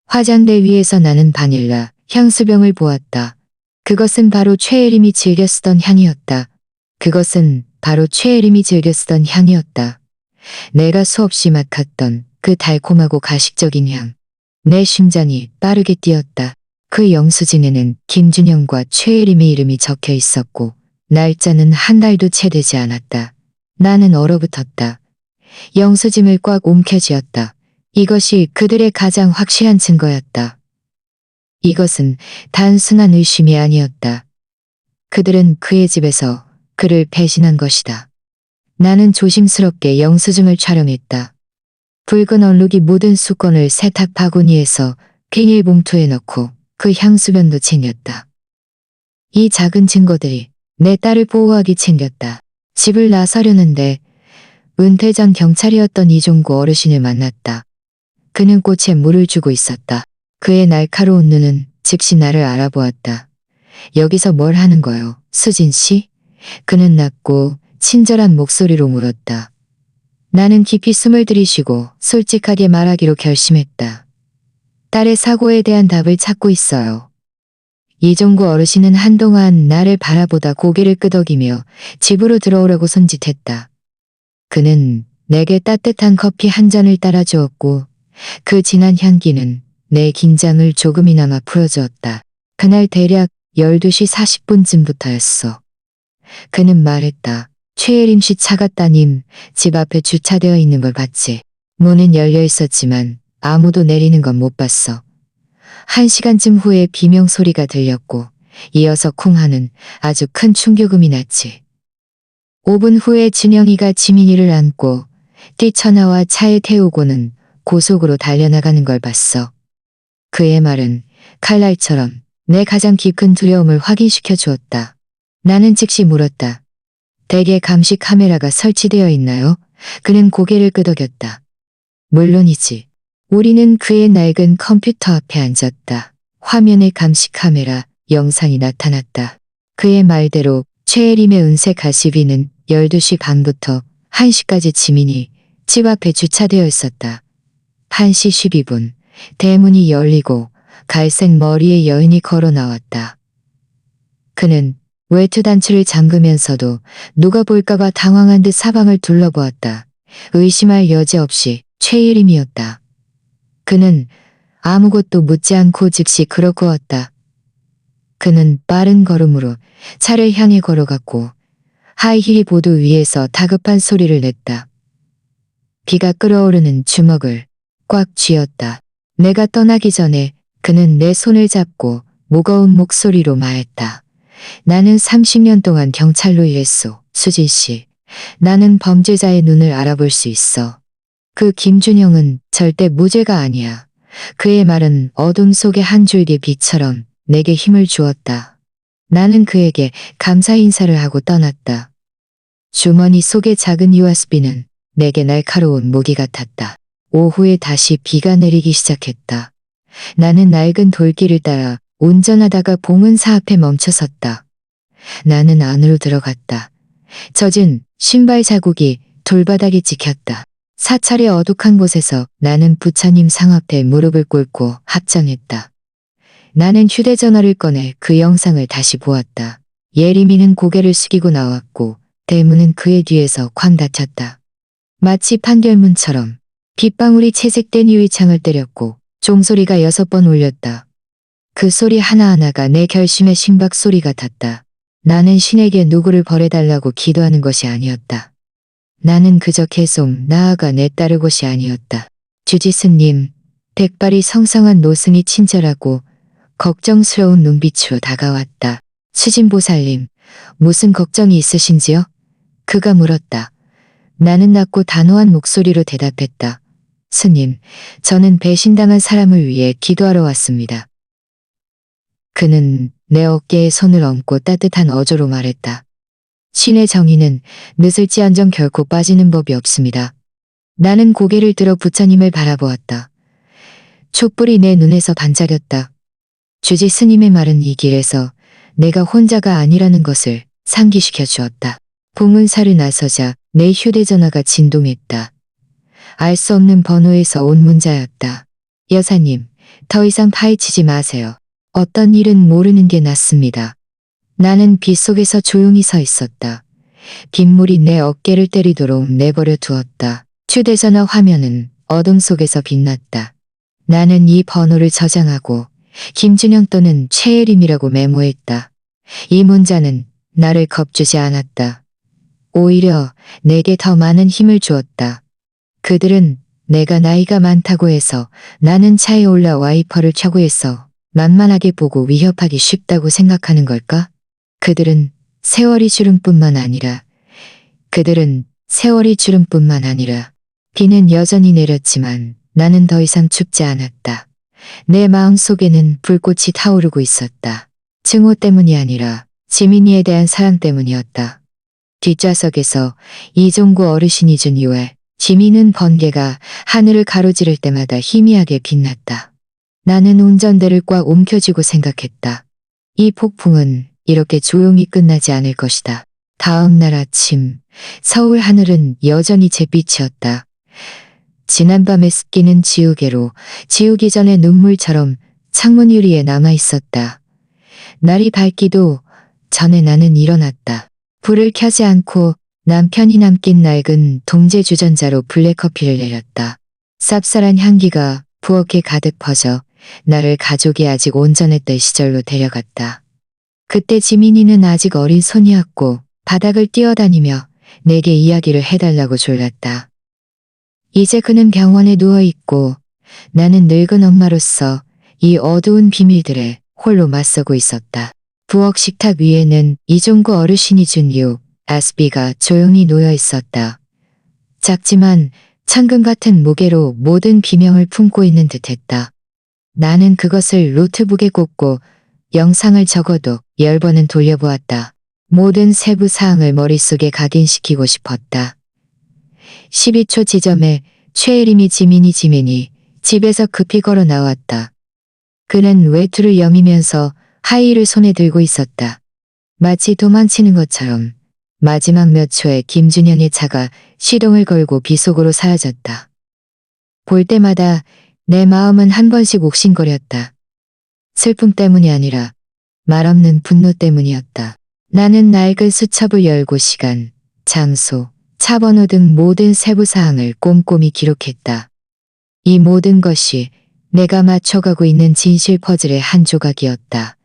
화장대 위에서 나는 바닐라 향수병을 보았다. 그것은 바로 최혜림이 즐겨 쓰던 향이었다. 내가 수없이 맡았던 그 달콤하고 가식적인 향. 내 심장이 빠르게 뛰었다. 그 영수증에는 김준영과 최혜림의 이름이 적혀 있었고 날짜는 한 달도 채 되지 않았다. 나는 얼어붙었다. 영수증을 꽉 움켜쥐었다. 이것이 그들의 가장 확실한 증거였다. 이것은 단순한 의심이 아니었다. 그들은 그의 집에서 그를 배신한 것이다. 나는 조심스럽게 영수증을 촬영했다. 붉은 얼룩이 묻은 수건을 세탁 바구니에서 비닐봉투에 넣고 그 향수병도 챙겼다. 이 작은 증거들이 내 딸을 보호하기 챙겼다. 집을 나서려는데 은퇴 전 경찰이었던 이종구 어르신을 만났다. 그는 꽃에 물을 주고 있었다. 그의 날카로운 눈은 즉시 나를 알아보았다. 여기서 뭘 하는 거요, 수진 씨? 그는 낮고 친절한 목소리로 물었다. 나는 깊이 숨을 들이쉬고 솔직하게 말하기로 결심했다. 딸의 사고에 대한 답을 찾고 있어요. 이종구 어르신은 한동안 나를 바라보다 고개를 끄덕이며 집으로 들어오라고 손짓했다. 그는 내게 따뜻한 커피 한 잔을 따라주었고 그 진한 향기는 내 긴장을 조금이나마 풀어주었다. 그날 대략 12시 40분쯤부터였어. 그는 말했다. 최예림 씨 차가 따님 집 앞에 주차되어 있는 걸 봤지. 문은 열려 있었지만 아무도 내리는 건 못 봤어. 1시간쯤 후에 비명 소리가 들렸고 이어서 쿵 하는 아주 큰 충격음이 났지. 5분 후에 준영이가 지민이를 안고 뛰쳐나와 차에 태우고는 고속으로 달려나가는 걸 봤어. 그의 말은 칼날처럼 내 가장 깊은 두려움을 확인시켜 주었다. 나는 즉시 물었다. 댁에 감시 카메라가 설치되어 있나요? 그는 고개를 끄덕였다. 물론이지. 우리는 그의 낡은 컴퓨터 앞에 앉았다. 화면에 감시 카메라 영상이 나타났다. 그의 말대로 최혜림의 은색 가시비는 12시 반부터 1시까지 지민이 집 앞에 주차되어 있었다. 1시 12분 대문이 열리고 갈색 머리의 여인이 걸어 나왔다. 그는 외투 단추를 잠그면서도 누가 볼까봐 당황한 듯 사방을 둘러보았다. 의심할 여지 없이 최예림이었다. 그는 아무것도 묻지 않고 즉시 그러고왔다. 그는 빠른 걸음으로 차를 향해 걸어갔고 하이힐 보드 위에서 다급한 소리를 냈다. 비가 끓어오르는 주먹을 꽉 쥐었다. 내가 떠나기 전에 그는 내 손을 잡고 무거운 목소리로 말했다. 나는 30년 동안 경찰로 일했소. 수진 씨. 나는 범죄자의 눈을 알아볼 수 있어. 그 김준영은 절대 무죄가 아니야. 그의 말은 어둠 속의 한 줄기 빛처럼 내게 힘을 주었다. 나는 그에게 감사 인사를 하고 떠났다. 주머니 속의 작은 USB는 내게 날카로운 무기 같았다. 오후에 다시 비가 내리기 시작했다. 나는 낡은 돌길을 따라 운전하다가 봉은사 앞에 멈춰섰다. 나는 안으로 들어갔다. 젖은 신발 자국이 돌바닥에 찍혔다. 사찰의 어둑한 곳에서 나는 부처님 상 앞에 무릎을 꿇고 합장했다. 나는 휴대전화를 꺼내 그 영상을 다시 보았다. 예림이는 고개를 숙이고 나왔고 대문은 그의 뒤에서 쾅 닫혔다. 마치 판결문처럼 빗방울이 채색된 유리창을 때렸고 종소리가 6번 울렸다. 그 소리 하나하나가 내 결심의 심박 소리 같았다. 나는 신에게 누구를 벌해달라고 기도하는 것이 아니었다. 나는 그저 계속 나아가 내따를 것이 아니었다. 주지스님, 백발이 성성한 노승이 친절하고 걱정스러운 눈빛으로 다가왔다. 수진보살님, 무슨 걱정이 있으신지요? 그가 물었다. 나는 낮고 단호한 목소리로 대답했다. 스님, 저는 배신당한 사람을 위해 기도하러 왔습니다. 그는 내 어깨에 손을 얹고 따뜻한 어조로 말했다. 신의 정의는 늦을지언정 결코 빠지는 법이 없습니다. 나는 고개를 들어 부처님을 바라보았다. 촛불이 내 눈에서 반짝였다. 주지 스님의 말은 이 길에서 내가 혼자가 아니라는 것을 상기시켜 주었다. 봉은사를 나서자 내 휴대전화가 진동했다. 알 수 없는 번호에서 온 문자였다. 여사님, 더 이상 파헤치지 마세요. 어떤 일은 모르는 게 낫습니다. 나는 빛 속에서 조용히 서 있었다. 빗물이 내 어깨를 때리도록 내버려 두었다. 휴대전화 화면은 어둠 속에서 빛났다. 나는 이 번호를 저장하고 김준영 또는 최예림이라고 메모했다. 이 문자는 나를 겁주지 않았다. 오히려 내게 더 많은 힘을 주었다. 그들은 내가 나이가 많다고 해서 나는 차에 올라 와이퍼를 켜고 해서 만만하게 보고 위협하기 쉽다고 생각하는 걸까? 그들은 세월이 주름뿐만 아니라 비는 여전히 내렸지만 나는 더 이상 춥지 않았다. 내 마음 속에는 불꽃이 타오르고 있었다. 증오 때문이 아니라 지민이에 대한 사랑 때문이었다. 뒷좌석에서 이종구 어르신이 준 유해 지민은 번개가 하늘을 가로지를 때마다 희미하게 빛났다. 나는 운전대를 꽉 움켜쥐고 생각했다. 이 폭풍은 이렇게 조용히 끝나지 않을 것이다. 다음 날 아침 서울 하늘은 여전히 잿빛이었다. 지난밤의 습기는 지우개로 지우기 전에 눈물처럼 창문 유리에 남아 있었다. 날이 밝기도 전에 나는 일어났다. 불을 켜지 않고 남편이 남긴 낡은 동제 주전자로 블랙커피를 내렸다. 쌉쌀한 향기가 부엌에 가득 퍼져 나를 가족이 아직 온전했던 시절로 데려갔다. 그때 지민이는 아직 어린 손이었고 바닥을 뛰어다니며 내게 이야기를 해달라고 졸랐다. 이제 그는 병원에 누워있고 나는 늙은 엄마로서 이 어두운 비밀들에 홀로 맞서고 있었다. 부엌 식탁 위에는 이종구 어르신이 준 유, 아스비가 조용히 놓여 있었다. 작지만 천금 같은 무게로 모든 비명을 품고 있는 듯했다. 나는 그것을 노트북에 꽂고 영상을 적어도 10번은 돌려보았다. 모든 세부 사항을 머릿속에 각인시키고 싶었다. 12초 지점에 최혜림이 지민이 집에서 급히 걸어 나왔다. 그는 외투를 여미면서 하이힐을 손에 들고 있었다. 마치 도망치는 것처럼 마지막 몇 초에 김준현의 차가 시동을 걸고 비속으로 사라졌다. 볼 때마다 내 마음은 한 번씩 옥신거렸다. 슬픔 때문이 아니라 말없는 분노 때문이었다. 나는 낡은 수첩을 열고 시간, 장소, 차 번호 등 모든 세부 사항을 꼼꼼히 기록했다. 이 모든 것이 내가 맞춰가고 있는 진실 퍼즐의 한 조각이었다.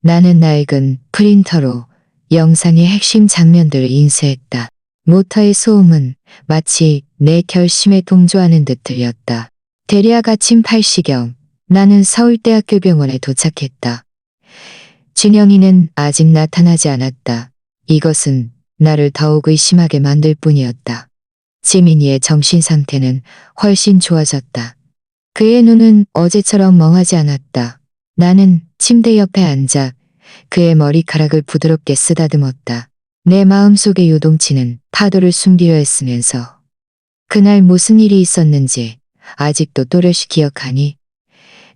나는 낡은 프린터로 영상의 핵심 장면들을 인쇄했다. 모터의 소음은 마치 내 결심에 동조하는 듯 들렸다. 대략 아침 8시경 나는 서울대학교 병원에 도착했다. 준영이는 아직 나타나지 않았다. 이것은 나를 더욱 의심하게 만들 뿐이었다. 지민이의 정신 상태는 훨씬 좋아졌다. 그의 눈은 어제처럼 멍하지 않았다. 나는 침대 옆에 앉아 그의 머리카락을 부드럽게 쓰다듬었다. 내 마음속의 요동치는 파도를 숨기려 했으면서 그날 무슨 일이 있었는지 아직도 또렷이 기억하니?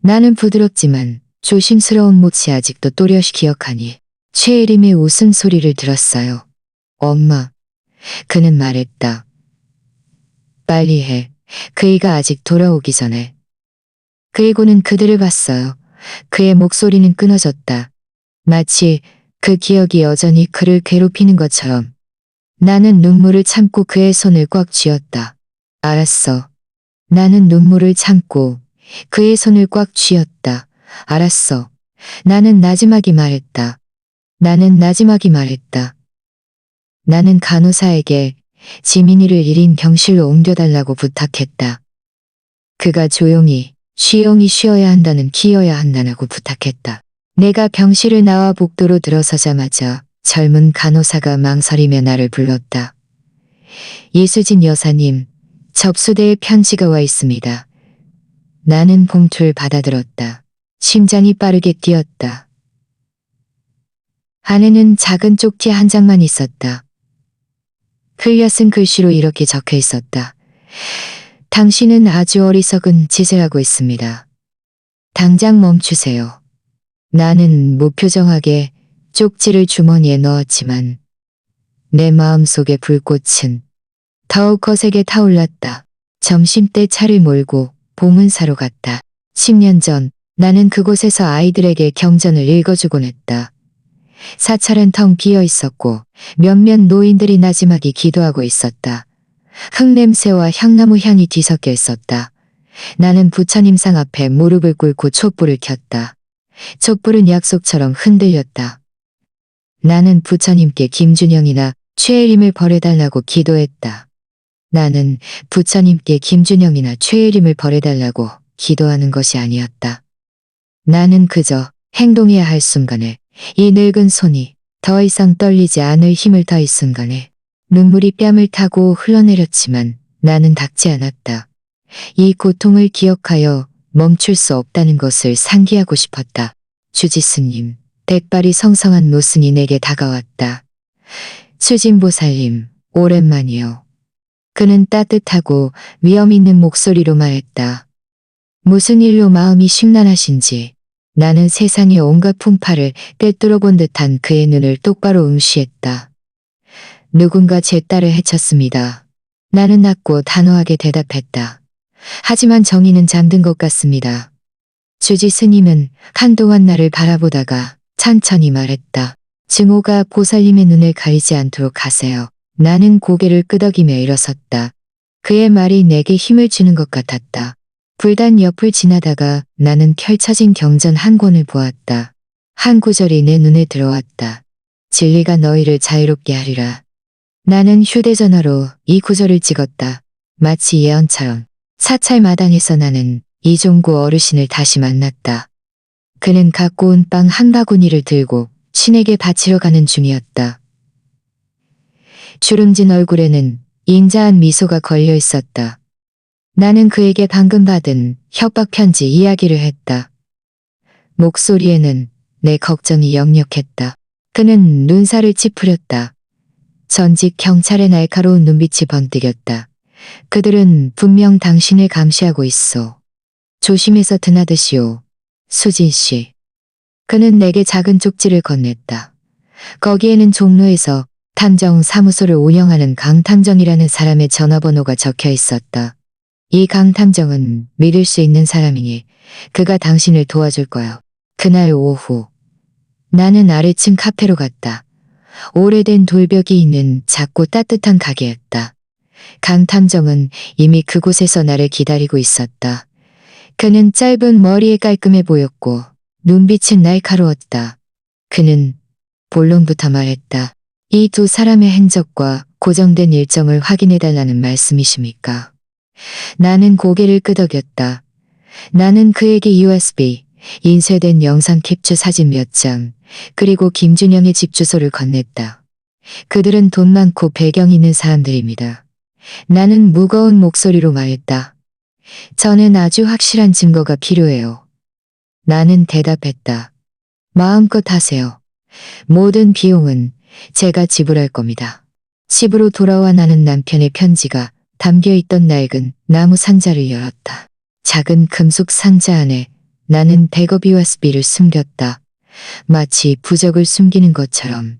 나는 부드럽지만 조심스러운 몫이 아직도 또렷이 기억하니? 최혜림의 웃음소리를 들었어요. 엄마. 그는 말했다. 빨리 해. 그이가 아직 돌아오기 전에. 그리고는 그들을 봤어요. 그의 목소리는 끊어졌다. 마치 그 기억이 여전히 그를 괴롭히는 것처럼. 나는 눈물을 참고 그의 손을 꽉 쥐었다. 알았어. 나는 눈물을 참고 그의 손을 꽉 쥐었다. 알았어. 나는 나지막이 말했다. 나는 간호사에게 지민이를 1인 병실로 옮겨달라고 부탁했다. 그가 조용히 쉬어야 한다는 키여야 한다고 부탁했다. 내가 병실을 나와 복도로 들어서자마자 젊은 간호사가 망설이며 나를 불렀다. 이수진 여사님, 접수대에 편지가 와 있습니다. 나는 봉투를 받아들었다. 심장이 빠르게 뛰었다. 안에는 작은 쪽지 한 장만 있었다. 흘려 쓴 글씨로 이렇게 적혀 있었다. 당신은 아주 어리석은 짓을 하고 있습니다. 당장 멈추세요. 나는 무표정하게 쪽지를 주머니에 넣었지만 내 마음속의 불꽃은 더욱 거세게 타올랐다. 점심때 차를 몰고 봉은사로 갔다. 10년 전 나는 그곳에서 아이들에게 경전을 읽어주곤 했다. 사찰은 텅 비어 있었고 몇몇 노인들이 나지막이 기도하고 있었다. 흙냄새와 향나무 향이 뒤섞여 있었다. 나는 부처님상 앞에 무릎을 꿇고 촛불을 켰다. 촛불은 약속처럼 흔들렸다. 나는 부처님께 김준영이나 최혜림을 벌해달라고 기도했다. 나는 부처님께 김준영이나 최혜림을 벌해달라고 기도하는 것이 아니었다. 나는 그저 행동해야 할 순간에 이 늙은 손이 더 이상 떨리지 않을 힘을 더한 순간에 눈물이 뺨을 타고 흘러내렸지만 나는 닿지 않았다. 이 고통을 기억하여 멈출 수 없다는 것을 상기하고 싶었다. 주지스님, 백발이 성성한 노승이 내게 다가왔다. 수진보살님, 오랜만이요. 그는 따뜻하고 위험 있는 목소리로 말했다. 무슨 일로 마음이 심란하신지. 나는 세상의 온갖 풍파를 꿰뚫어 본 듯한 그의 눈을 똑바로 응시했다. 누군가 제 딸을 해쳤습니다. 나는 낮고 단호하게 대답했다. 하지만 정의는 잠든 것 같습니다. 주지 스님은 한동안 나를 바라보다가 천천히 말했다. 증오가 보살님의 눈을 가리지 않도록 하세요. 나는 고개를 끄덕이며 일어섰다. 그의 말이 내게 힘을 주는 것 같았다. 불단 옆을 지나다가 나는 펼쳐진 경전 한 권을 보았다. 한 구절이 내 눈에 들어왔다. 진리가 너희를 자유롭게 하리라. 나는 휴대전화로 이 구절을 찍었다. 마치 예언처럼. 사찰 마당에서 나는 이종구 어르신을 다시 만났다. 그는 갖고 온 빵 한 바구니를 들고 신에게 바치러 가는 중이었다. 주름진 얼굴에는 인자한 미소가 걸려 있었다. 나는 그에게 방금 받은 협박 편지 이야기를 했다. 목소리에는 내 걱정이 역력했다. 그는 눈살을 찌푸렸다. 전직 경찰의 날카로운 눈빛이 번뜩였다. 그들은 분명 당신을 감시하고 있어. 조심해서 드나드시오. 수진 씨. 그는 내게 작은 쪽지를 건넸다. 거기에는 종로에서 탐정 사무소를 운영하는 강탐정이라는 사람의 전화번호가 적혀 있었다. 이 강탐정은 믿을 수 있는 사람이니 그가 당신을 도와줄 거야. 그날 오후 나는 아래층 카페로 갔다. 오래된 돌벽이 있는 작고 따뜻한 가게였다. 강탐정은 이미 그곳에서 나를 기다리고 있었다. 그는 짧은 머리에 깔끔해 보였고 눈빛은 날카로웠다. 그는 본론부터 말했다. 이 두 사람의 행적과 고정된 일정을 확인해달라는 말씀이십니까? 나는 고개를 끄덕였다. 나는 그에게 USB, 인쇄된 영상 캡처 사진 몇 장, 그리고 김준영의 집 주소를 건넸다. 그들은 돈 많고 배경 있는 사람들입니다. 나는 무거운 목소리로 말했다. 저는 아주 확실한 증거가 필요해요. 나는 대답했다. 마음껏 하세요. 모든 비용은 제가 지불할 겁니다. 집으로 돌아와 나는 남편의 편지가 담겨있던 낡은 나무 상자를 열었다. 작은 금속 상자 안에 나는 백업 USB를 숨겼다. 마치 부적을 숨기는 것처럼.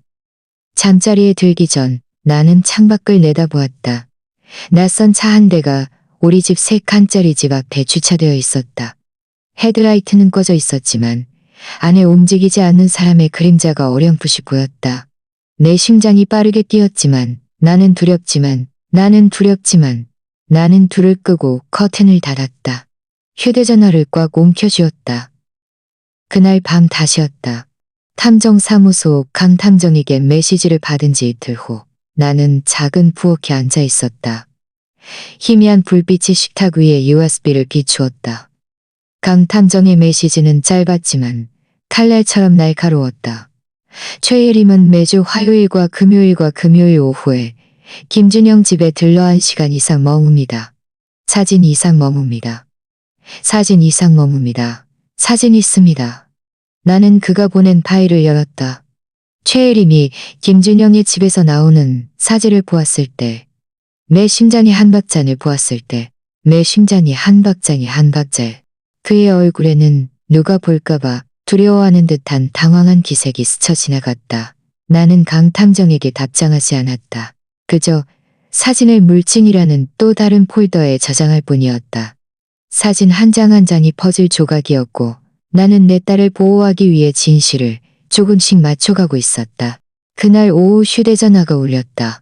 잠자리에 들기 전 나는 창밖을 내다보았다. 낯선 차 한 대가 우리 집 3칸짜리 집 앞에 주차되어 있었다. 헤드라이트는 꺼져 있었지만 안에 움직이지 않는 사람의 그림자가 어렴풋이 보였다. 내 심장이 빠르게 뛰었지만 나는 두렵지만 나는 불을 끄고 커튼을 닫았다. 휴대전화를 꽉 움켜쥐었다. 그날 밤 다시였다. 탐정사무소 강탐정에게 메시지를 받은 지 이틀 후 나는 작은 부엌에 앉아 있었다. 희미한 불빛이 식탁 위에 USB를 비추었다. 강탐정의 메시지는 짧았지만 칼날처럼 날카로웠다. 최예림은 매주 화요일과 금요일 오후에 김준영 집에 들러 1시간 이상 머뭅니다. 사진 이상 머뭅니다. 사진 이상 머뭅니다. 사진 있습니다. 나는 그가 보낸 파일을 열었다. 최예림이 김준영의 집에서 나오는 사진을 보았을 때, 내 심장이 한 박자를 보았을 때, 내 심장이 한 박자에 그의 얼굴에는 누가 볼까봐 두려워하는 듯한 당황한 기색이 스쳐 지나갔다. 나는 강탐정에게 답장하지 않았다. 그저 사진을 물증이라는 또 다른 폴더에 저장할 뿐이었다. 사진 한 장 한 장이 퍼즐 조각이었고 나는 내 딸을 보호하기 위해 진실을 조금씩 맞춰가고 있었다. 그날 오후 휴대전화가 울렸다.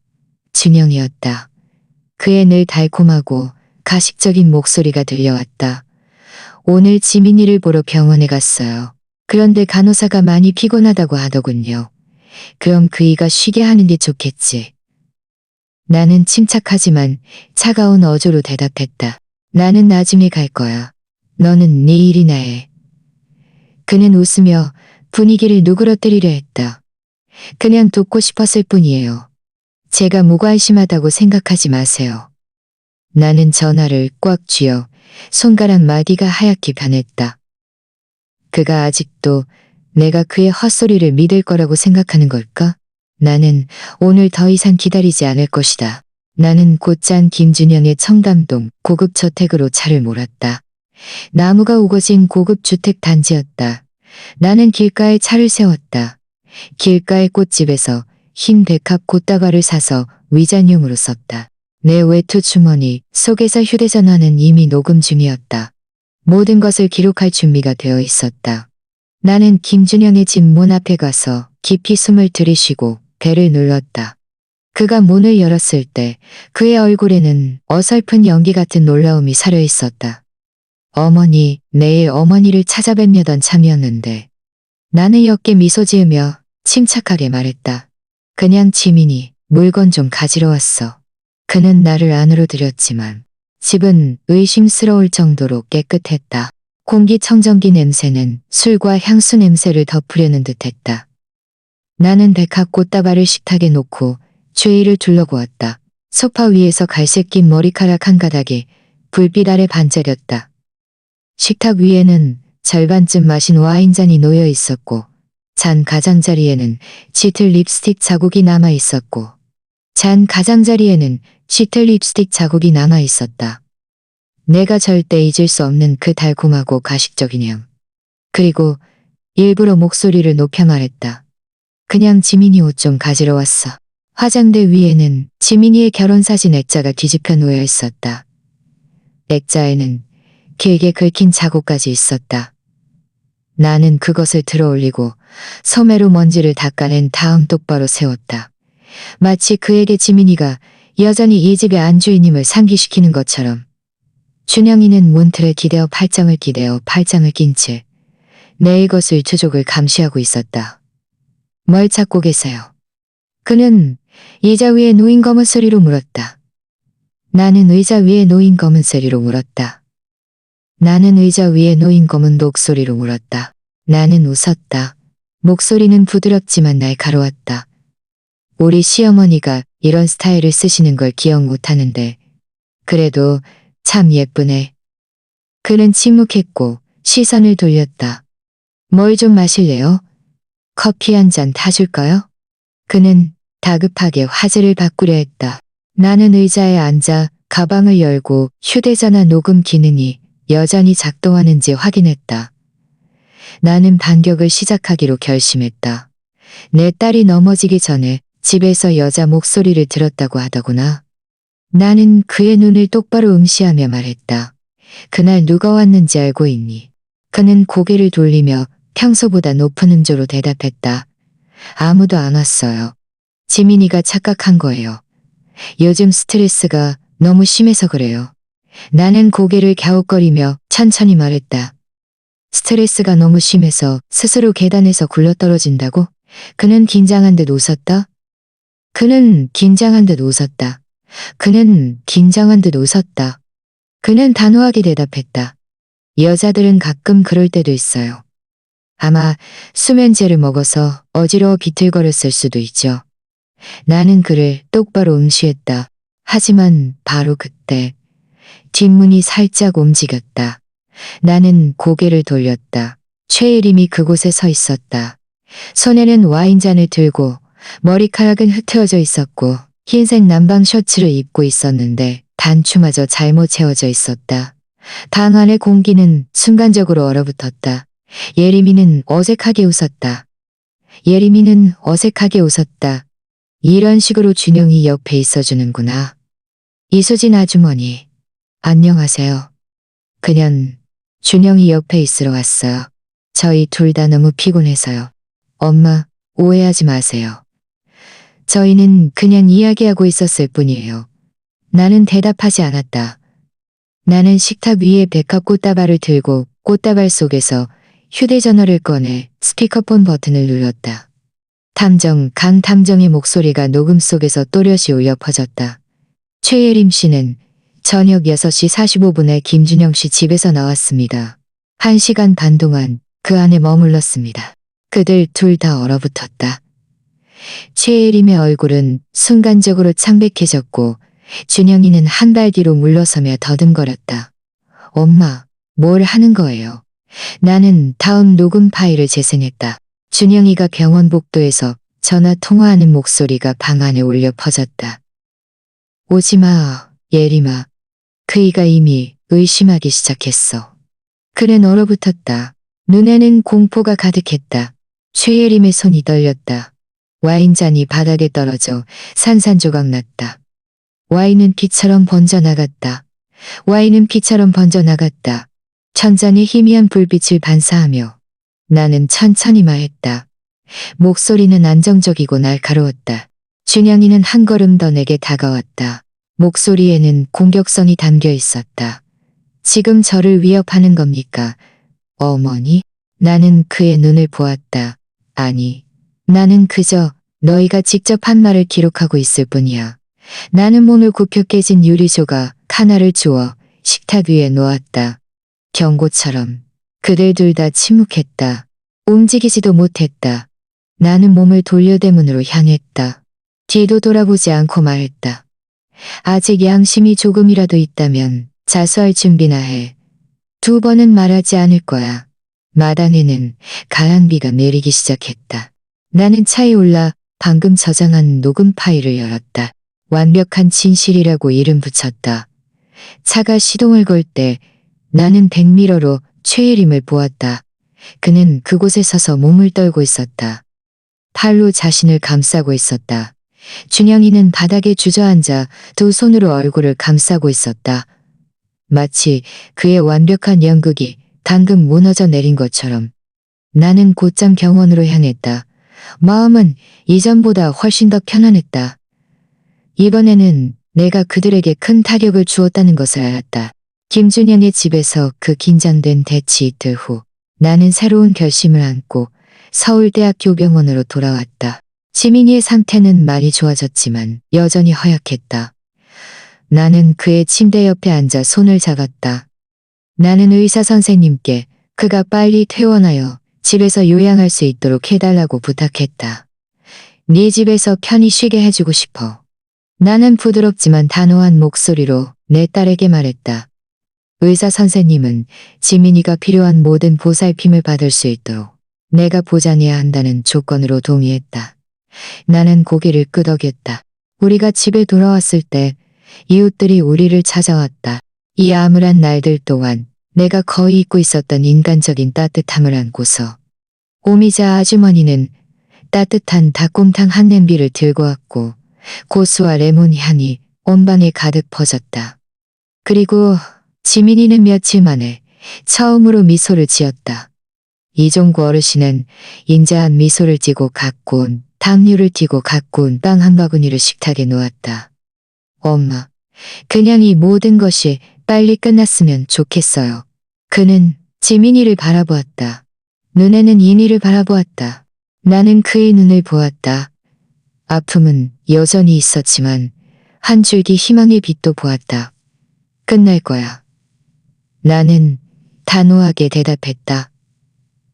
준영이었다. 그의 늘 달콤하고 가식적인 목소리가 들려왔다. 오늘 지민이를 보러 병원에 갔어요. 그런데 간호사가 많이 피곤하다고 하더군요. 그럼 그이가 쉬게 하는 게 좋겠지. 나는 침착하지만 차가운 어조로 대답했다. 나는 나중에 갈 거야. 너는 네 일이나 해. 그는 웃으며 분위기를 누그러뜨리려 했다. 그냥 돕고 싶었을 뿐이에요. 제가 무관심하다고 생각하지 마세요. 나는 전화를 꽉 쥐어 손가락 마디가 하얗게 변했다. 그가 아직도 내가 그의 헛소리를 믿을 거라고 생각하는 걸까? 나는 오늘 더 이상 기다리지 않을 것이다. 나는 곧장 김준영의 청담동 고급 저택으로 차를 몰았다. 나무가 우거진 고급 주택 단지였다. 나는 길가에 차를 세웠다. 길가의 꽃집에서 흰 백합 꽃다발을 사서 위장용으로 썼다. 내 외투 주머니 속에서 휴대전화는 이미 녹음 중이었다. 모든 것을 기록할 준비가 되어 있었다. 나는 김준영의 집 문 앞에 가서 깊이 숨을 들이쉬고 벨을 눌렀다. 그가 문을 열었을 때 그의 얼굴에는 어설픈 연기 같은 놀라움이 사려 있었다. 어머니, 내일 어머니를 찾아뵙려던 참이었는데. 나는 옅게 미소 지으며 침착하게 말했다. 그냥 지민이 물건 좀 가지러 왔어. 그는 나를 안으로 들였지만 집은 의심스러울 정도로 깨끗했다. 공기청정기 냄새는 술과 향수 냄새를 덮으려는 듯했다. 나는 백합 꽃다발을 식탁에 놓고 주위를 둘러보았다. 소파 위에서 갈색 긴 머리카락 한 가닥이 불빛 아래 반짝였다. 식탁 위에는 절반쯤 마신 와인잔이 놓여 있었고 잔 가장자리에는 짙은 립스틱 자국이 남아 있었고 잔 가장자리에는 짙은 립스틱 자국이 남아 있었다. 내가 절대 잊을 수 없는 그 달콤하고 가식적인 향. 그리고 일부러 목소리를 높여 말했다. 그냥 지민이 옷 좀 가지러 왔어. 화장대 위에는 지민이의 결혼사진 액자가 뒤집혀 놓여 있었다. 액자에는 길게 긁힌 자국까지 있었다. 나는 그것을 들어올리고 소매로 먼지를 닦아낸 다음 똑바로 세웠다. 마치 그에게 지민이가 여전히 이 집의 안주인임을 상기시키는 것처럼. 준영이는 문틀에 기대어 팔짱을 낀 채 내 것을 주족을 감시하고 있었다. 뭘 찾고 계세요? 그는 의자 위에 놓인 검은 소리로 물었다. 나는 의자 위에 놓인 검은 소리로 물었다. 나는 의자 위에 놓인 검은 독소리로 물었다. 나는 웃었다. 목소리는 부드럽지만 날카로웠다. 우리 시어머니가 이런 스타일을 쓰시는 걸 기억 못하는데 그래도 참 예쁘네. 그는 침묵했고 시선을 돌렸다. 뭘 좀 마실래요? 커피 한 잔 타줄까요? 그는 다급하게 화제를 바꾸려 했다. 나는 의자에 앉아 가방을 열고 휴대전화 녹음 기능이 여전히 작동하는지 확인했다. 나는 반격을 시작하기로 결심했다. 내 딸이 넘어지기 전에 집에서 여자 목소리를 들었다고 하더구나. 나는 그의 눈을 똑바로 응시하며 말했다. 그날 누가 왔는지 알고 있니? 그는 고개를 돌리며 평소보다 높은 음조로 대답했다. 아무도 안 왔어요. 지민이가 착각한 거예요. 요즘 스트레스가 너무 심해서 그래요. 나는 고개를 갸웃거리며 천천히 말했다. 스트레스가 너무 심해서 스스로 계단에서 굴러떨어진다고? 그는 긴장한 듯 웃었다. 그는 긴장한 듯 웃었다. 그는 단호하게 대답했다. 여자들은 가끔 그럴 때도 있어요. 아마 수면제를 먹어서 어지러워 비틀거렸을 수도 있죠. 나는 그를 똑바로 응시했다. 하지만 바로 그때 뒷문이 살짝 움직였다. 나는 고개를 돌렸다. 최예림이 그곳에 서 있었다. 손에는 와인잔을 들고 머리카락은 흩어져 있었고 흰색 남방 셔츠를 입고 있었는데 단추마저 잘못 채워져 있었다. 방 안의 공기는 순간적으로 얼어붙었다. 예림이는 어색하게 웃었다. 이런 식으로 준영이 옆에 있어주는구나. 이수진 아주머니, 안녕하세요. 그냥 준영이 옆에 있으러 왔어요. 저희 둘 다 너무 피곤해서요. 엄마, 오해하지 마세요. 저희는 그냥 이야기하고 있었을 뿐이에요. 나는 대답하지 않았다. 나는 식탁 위에 백합 꽃다발을 들고 꽃다발 속에서 휴대전화를 꺼내 스피커폰 버튼을 눌렀다. 강탐정의 목소리가 녹음 속에서 또렷이 울려 퍼졌다. 최예림 씨는 저녁 6시 45분에 김준영 씨 집에서 나왔습니다. 1시간 반 동안 그 안에 머물렀습니다. 그들 둘 다 얼어붙었다. 최예림의 얼굴은 순간적으로 창백해졌고 준영이는 한 발 뒤로 물러서며 더듬거렸다. 엄마, 뭘 하는 거예요? 나는 다음 녹음 파일을 재생했다. 준영이가 병원 복도에서 전화 통화하는 목소리가 방 안에 울려 퍼졌다. 오지마, 예림아. 그이가 이미 의심하기 시작했어. 그는 얼어붙었다. 눈에는 공포가 가득했다. 최예림의 손이 떨렸다. 와인잔이 바닥에 떨어져 산산조각 났다. 와인은 피처럼 번져나갔다. 천장에 희미한 불빛을 반사하며 나는 천천히 말했다. 목소리는 안정적이고 날카로웠다. 준영이는 한 걸음 더 내게 다가왔다. 목소리에는 공격성이 담겨 있었다. 지금 저를 위협하는 겁니까? 어머니? 나는 그의 눈을 보았다. 아니, 나는 그저 너희가 직접 한 말을 기록하고 있을 뿐이야. 나는 몸을 굽혀 깨진 유리조각 하나를 주워 식탁 위에 놓았다. 경고처럼. 그들 둘 다 침묵했다. 움직이지도 못했다. 나는 몸을 돌려대문으로 향했다. 뒤도 돌아보지 않고 말했다. 아직 양심이 조금이라도 있다면 자수할 준비나 해. 2번은 말하지 않을 거야. 마당에는 가랑비가 내리기 시작했다. 나는 차에 올라 방금 저장한 녹음 파일을 열었다. 완벽한 진실이라고 이름 붙였다. 차가 시동을 걸 때 나는 백미러로 최예림을 보았다. 그는 그곳에 서서 몸을 떨고 있었다. 팔로 자신을 감싸고 있었다. 준영이는 바닥에 주저앉아 두 손으로 얼굴을 감싸고 있었다. 마치 그의 완벽한 연극이 방금 무너져 내린 것처럼. 나는 곧장 병원으로 향했다. 마음은 이전보다 훨씬 더 편안했다. 이번에는 내가 그들에게 큰 타격을 주었다는 것을 알았다. 김준영의 집에서 그 긴장된 대치 이틀 후 나는 새로운 결심을 안고 서울대학교 병원으로 돌아왔다. 지민이의 상태는 많이 좋아졌지만 여전히 허약했다. 나는 그의 침대 옆에 앉아 손을 잡았다. 나는 의사 선생님께 그가 빨리 퇴원하여 집에서 요양할 수 있도록 해달라고 부탁했다. 네 집에서 편히 쉬게 해주고 싶어. 나는 부드럽지만 단호한 목소리로 내 딸에게 말했다. 의사 선생님은 지민이가 필요한 모든 보살핌을 받을 수 있도록 내가 보장해야 한다는 조건으로 동의했다. 나는 고개를 끄덕였다. 우리가 집에 돌아왔을 때 이웃들이 우리를 찾아왔다. 이 암울한 날들 동안 내가 거의 잊고 있었던 인간적인 따뜻함을 안고서 오미자 아주머니는 따뜻한 닭곰탕 한 냄비를 들고 왔고 고수와 레몬 향이 온 방에 가득 퍼졌다. 그리고 지민이는 며칠 만에 처음으로 미소를 지었다. 이종구 어르신은 인자한 미소를 띠고 갖고 온 당류를 띠고 갖고 온 빵 한 바구니를 식탁에 놓았다. 엄마, 그냥 이 모든 것이 빨리 끝났으면 좋겠어요. 그는 지민이를 바라보았다. 눈에는 인이를 바라보았다. 나는 그의 눈을 보았다. 아픔은 여전히 있었지만 한 줄기 희망의 빛도 보았다. 끝날 거야. 나는 단호하게 대답했다.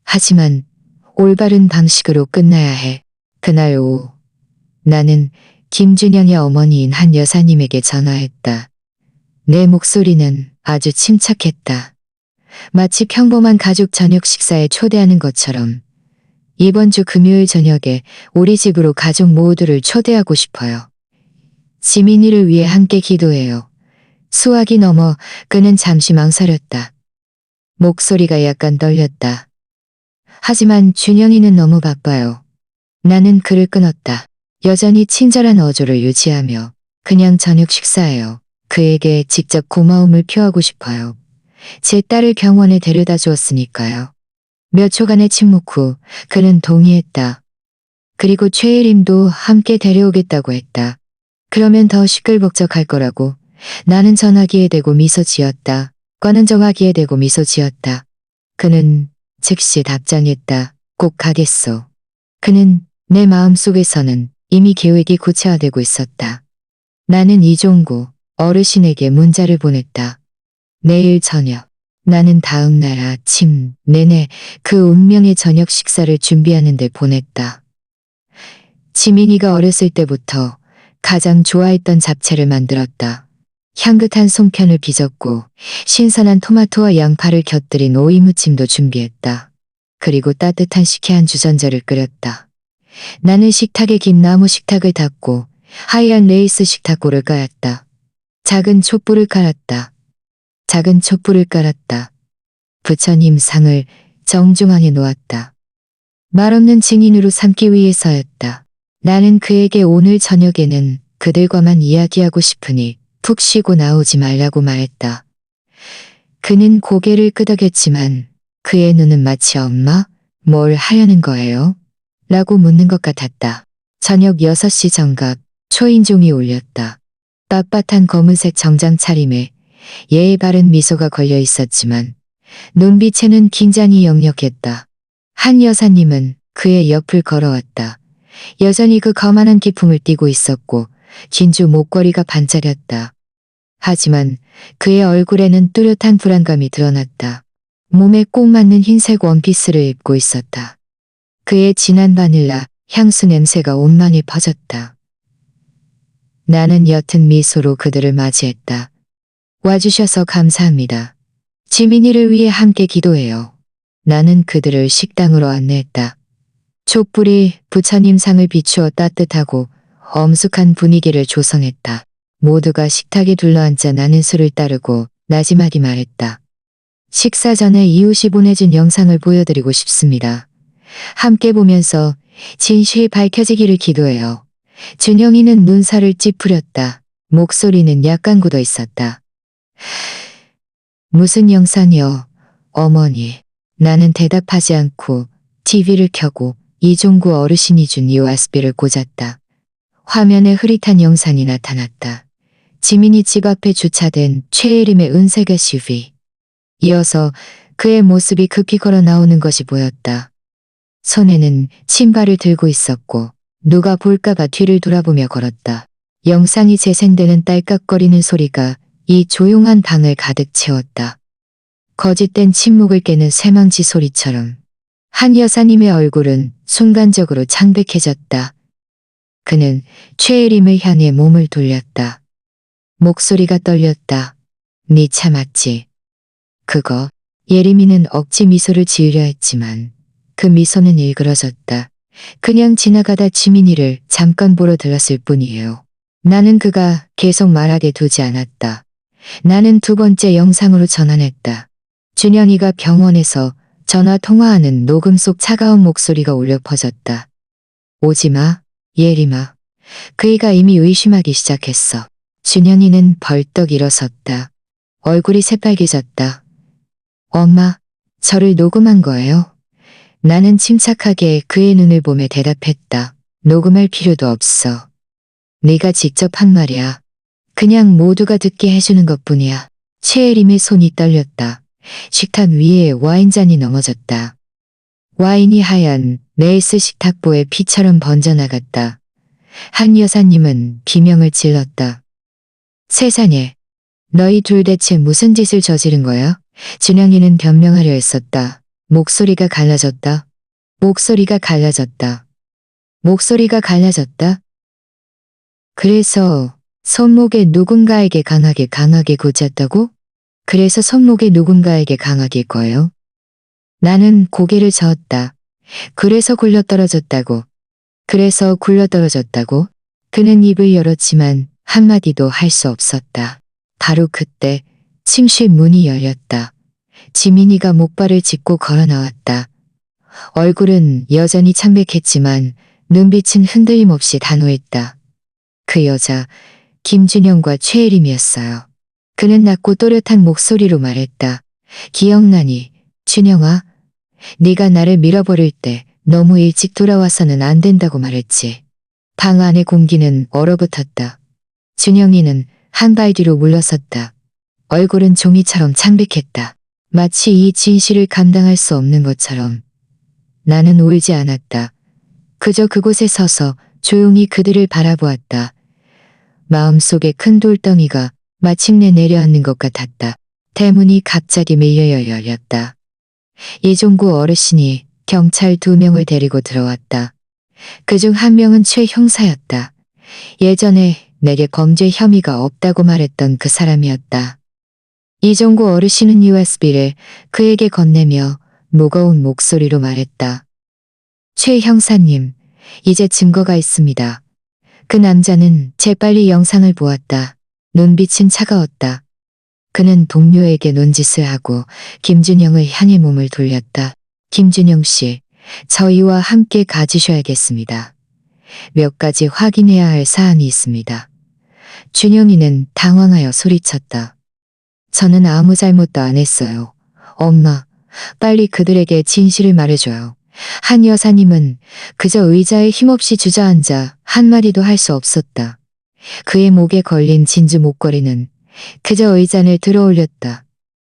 하지만 올바른 방식으로 끝나야 해. 그날 오후 나는 김준영의 어머니인 한 여사님에게 전화했다. 내 목소리는 아주 침착했다. 마치 평범한 가족 저녁 식사에 초대하는 것처럼. 이번 주 금요일 저녁에 우리 집으로 가족 모두를 초대하고 싶어요. 지민이를 위해 함께 기도해요. 수학이 넘어 그는 잠시 망설였다. 목소리가 약간 떨렸다. 하지만 준영이는 너무 바빠요. 나는 그를 끊었다. 여전히 친절한 어조를 유지하며 그냥 저녁 식사해요. 그에게 직접 고마움을 표하고 싶어요. 제 딸을 병원에 데려다 주었으니까요. 몇 초간의 침묵 후 그는 동의했다. 그리고 최예림도 함께 데려오겠다고 했다. 그러면 더 시끌벅적할 거라고. 나는 전화기에 대고 미소 지었다. 과는 정하기에 대고 미소 지었다. 그는 즉시 답장했다. 꼭 가겠소. 그는 내 마음속에서는 이미 계획이 구체화되고 있었다. 나는 이종구 어르신에게 문자를 보냈다. 내일 저녁. 나는 다음 날 아침 내내 그 운명의 저녁 식사를 준비하는 데 보냈다. 지민이가 어렸을 때부터 가장 좋아했던 잡채를 만들었다. 향긋한 송편을 빚었고 신선한 토마토와 양파를 곁들인 오이무침도 준비했다. 그리고 따뜻한 식혜한 주전자를 끓였다. 나는 식탁에 긴 나무 식탁을 닦고 하얀 레이스 식탁고를 깔았다. 작은 촛불을 깔았다. 작은 촛불을 깔았다. 부처님 상을 정중앙에 놓았다. 말없는 증인으로 삼기 위해서였다. 나는 그에게 오늘 저녁에는 그들과만 이야기하고 싶으니 푹 쉬고 나오지 말라고 말했다. 그는 고개를 끄덕였지만 그의 눈은 마치 엄마? 뭘 하려는 거예요? 라고 묻는 것 같았다. 저녁 6시 정각 초인종이 울렸다. 빳빳한 검은색 정장 차림에 예의 바른 미소가 걸려 있었지만 눈빛에는 긴장이 역력했다. 한 여사님은 그의 옆을 걸어왔다. 여전히 그 거만한 기풍을 띠고 있었고 진주 목걸이가 반짝였다. 하지만 그의 얼굴에는 뚜렷한 불안감이 드러났다. 몸에 꼭 맞는 흰색 원피스를 입고 있었다. 그의 진한 바닐라 향수 냄새가 온만히 퍼졌다. 나는 옅은 미소로 그들을 맞이했다. 와주셔서 감사합니다. 지민이를 위해 함께 기도해요. 나는 그들을 식당으로 안내했다. 촛불이 부처님 상을 비추어 따뜻하고 엄숙한 분위기를 조성했다. 모두가 식탁에 둘러앉아 나는 술을 따르고 나지막이 말했다. 식사 전에 이웃이 보내준 영상을 보여드리고 싶습니다. 함께 보면서 진실이 밝혀지기를 기도해요. 준영이는 눈살을 찌푸렸다. 목소리는 약간 굳어 있었다. 무슨 영상이요, 어머니. 나는 대답하지 않고 TV를 켜고 이종구 어르신이 준 USB를 꽂았다. 화면에 흐릿한 영상이 나타났다. 지민이 집 앞에 주차된 최예림의 은색 SUV. 이어서 그의 모습이 급히 걸어 나오는 것이 보였다. 손에는 신발을 들고 있었고 누가 볼까봐 뒤를 돌아보며 걸었다. 영상이 재생되는 딸깍거리는 소리가 이 조용한 방을 가득 채웠다. 거짓된 침묵을 깨는 쇠망치 소리처럼 한 여사님의 얼굴은 순간적으로 창백해졌다. 그는 최예림을 향해 몸을 돌렸다. 목소리가 떨렸다. 네 차 맞지? 그거. 예림이는 억지 미소를 지으려 했지만 그 미소는 일그러졌다. 그냥 지나가다 지민이를 잠깐 보러 들렀을 뿐이에요. 나는 그가 계속 말하게 두지 않았다. 나는 두 번째 영상으로 전환했다. 준영이가 병원에서 전화 통화하는 녹음 속 차가운 목소리가 울려 퍼졌다. 오지마, 예림아. 그이가 이미 의심하기 시작했어. 준영이는 벌떡 일어섰다. 얼굴이 새빨개졌다. 엄마, 저를 녹음한 거예요? 나는 침착하게 그의 눈을 보며 대답했다. 녹음할 필요도 없어. 네가 직접 한 말이야. 그냥 모두가 듣게 해주는 것뿐이야. 최예림의 손이 떨렸다. 식탁 위에 와인잔이 넘어졌다. 와인이 하얀 레이스 식탁보에 피처럼 번져나갔다. 한 여사님은 비명을 질렀다. 세상에, 너희 둘 대체 무슨 짓을 저지른 거야? 준영이는 변명하려 했었다. 목소리가 갈라졌다. 목소리가 갈라졌다. 목소리가 갈라졌다. 그래서 손목에 누군가에게 강하게 꽂았다고? 그래서 손목에 누군가에게 강하게 꺼요? 나는 고개를 저었다. 그래서 굴러떨어졌다고. 그래서 굴러떨어졌다고? 그는 입을 열었지만 한마디도 할 수 없었다. 바로 그때 침실 문이 열렸다. 지민이가 목발을 짚고 걸어 나왔다. 얼굴은 여전히 창백했지만 눈빛은 흔들림 없이 단호했다. 그 여자 김준영과 최예림이었어요. 그는 낮고 또렷한 목소리로 말했다. 기억나니, 준영아? 네가 나를 밀어버릴 때 너무 일찍 돌아와서는 안 된다고 말했지. 방 안의 공기는 얼어붙었다. 준영이는 한 발 뒤로 물러섰다. 얼굴은 종이처럼 창백했다. 마치 이 진실을 감당할 수 없는 것처럼. 나는 울지 않았다. 그저 그곳에 서서 조용히 그들을 바라보았다. 마음속에 큰 돌덩이가 마침내 내려앉는 것 같았다. 대문이 갑자기 밀려 열렸다. 이종구 어르신이 경찰 2명을 데리고 들어왔다. 그중 한 명은 최 형사였다. 예전에 내게 범죄 혐의가 없다고 말했던 그 사람이었다. 이종구 어르신은 USB를 그에게 건네며 무거운 목소리로 말했다. 최 형사님, 이제 증거가 있습니다. 그 남자는 재빨리 영상을 보았다. 눈빛은 차가웠다. 그는 동료에게 논짓을 하고 김준영을 향해 몸을 돌렸다. 김준영 씨, 저희와 함께 가주셔야겠습니다. 몇 가지 확인해야 할 사안이 있습니다. 준영이는 당황하여 소리쳤다. 저는 아무 잘못도 안 했어요. 엄마, 빨리 그들에게 진실을 말해줘요. 한 여사님은 그저 의자에 힘없이 주저앉아 한마디도 할 수 없었다. 그의 목에 걸린 진주 목걸이는 그저 의잔을 들어 올렸다.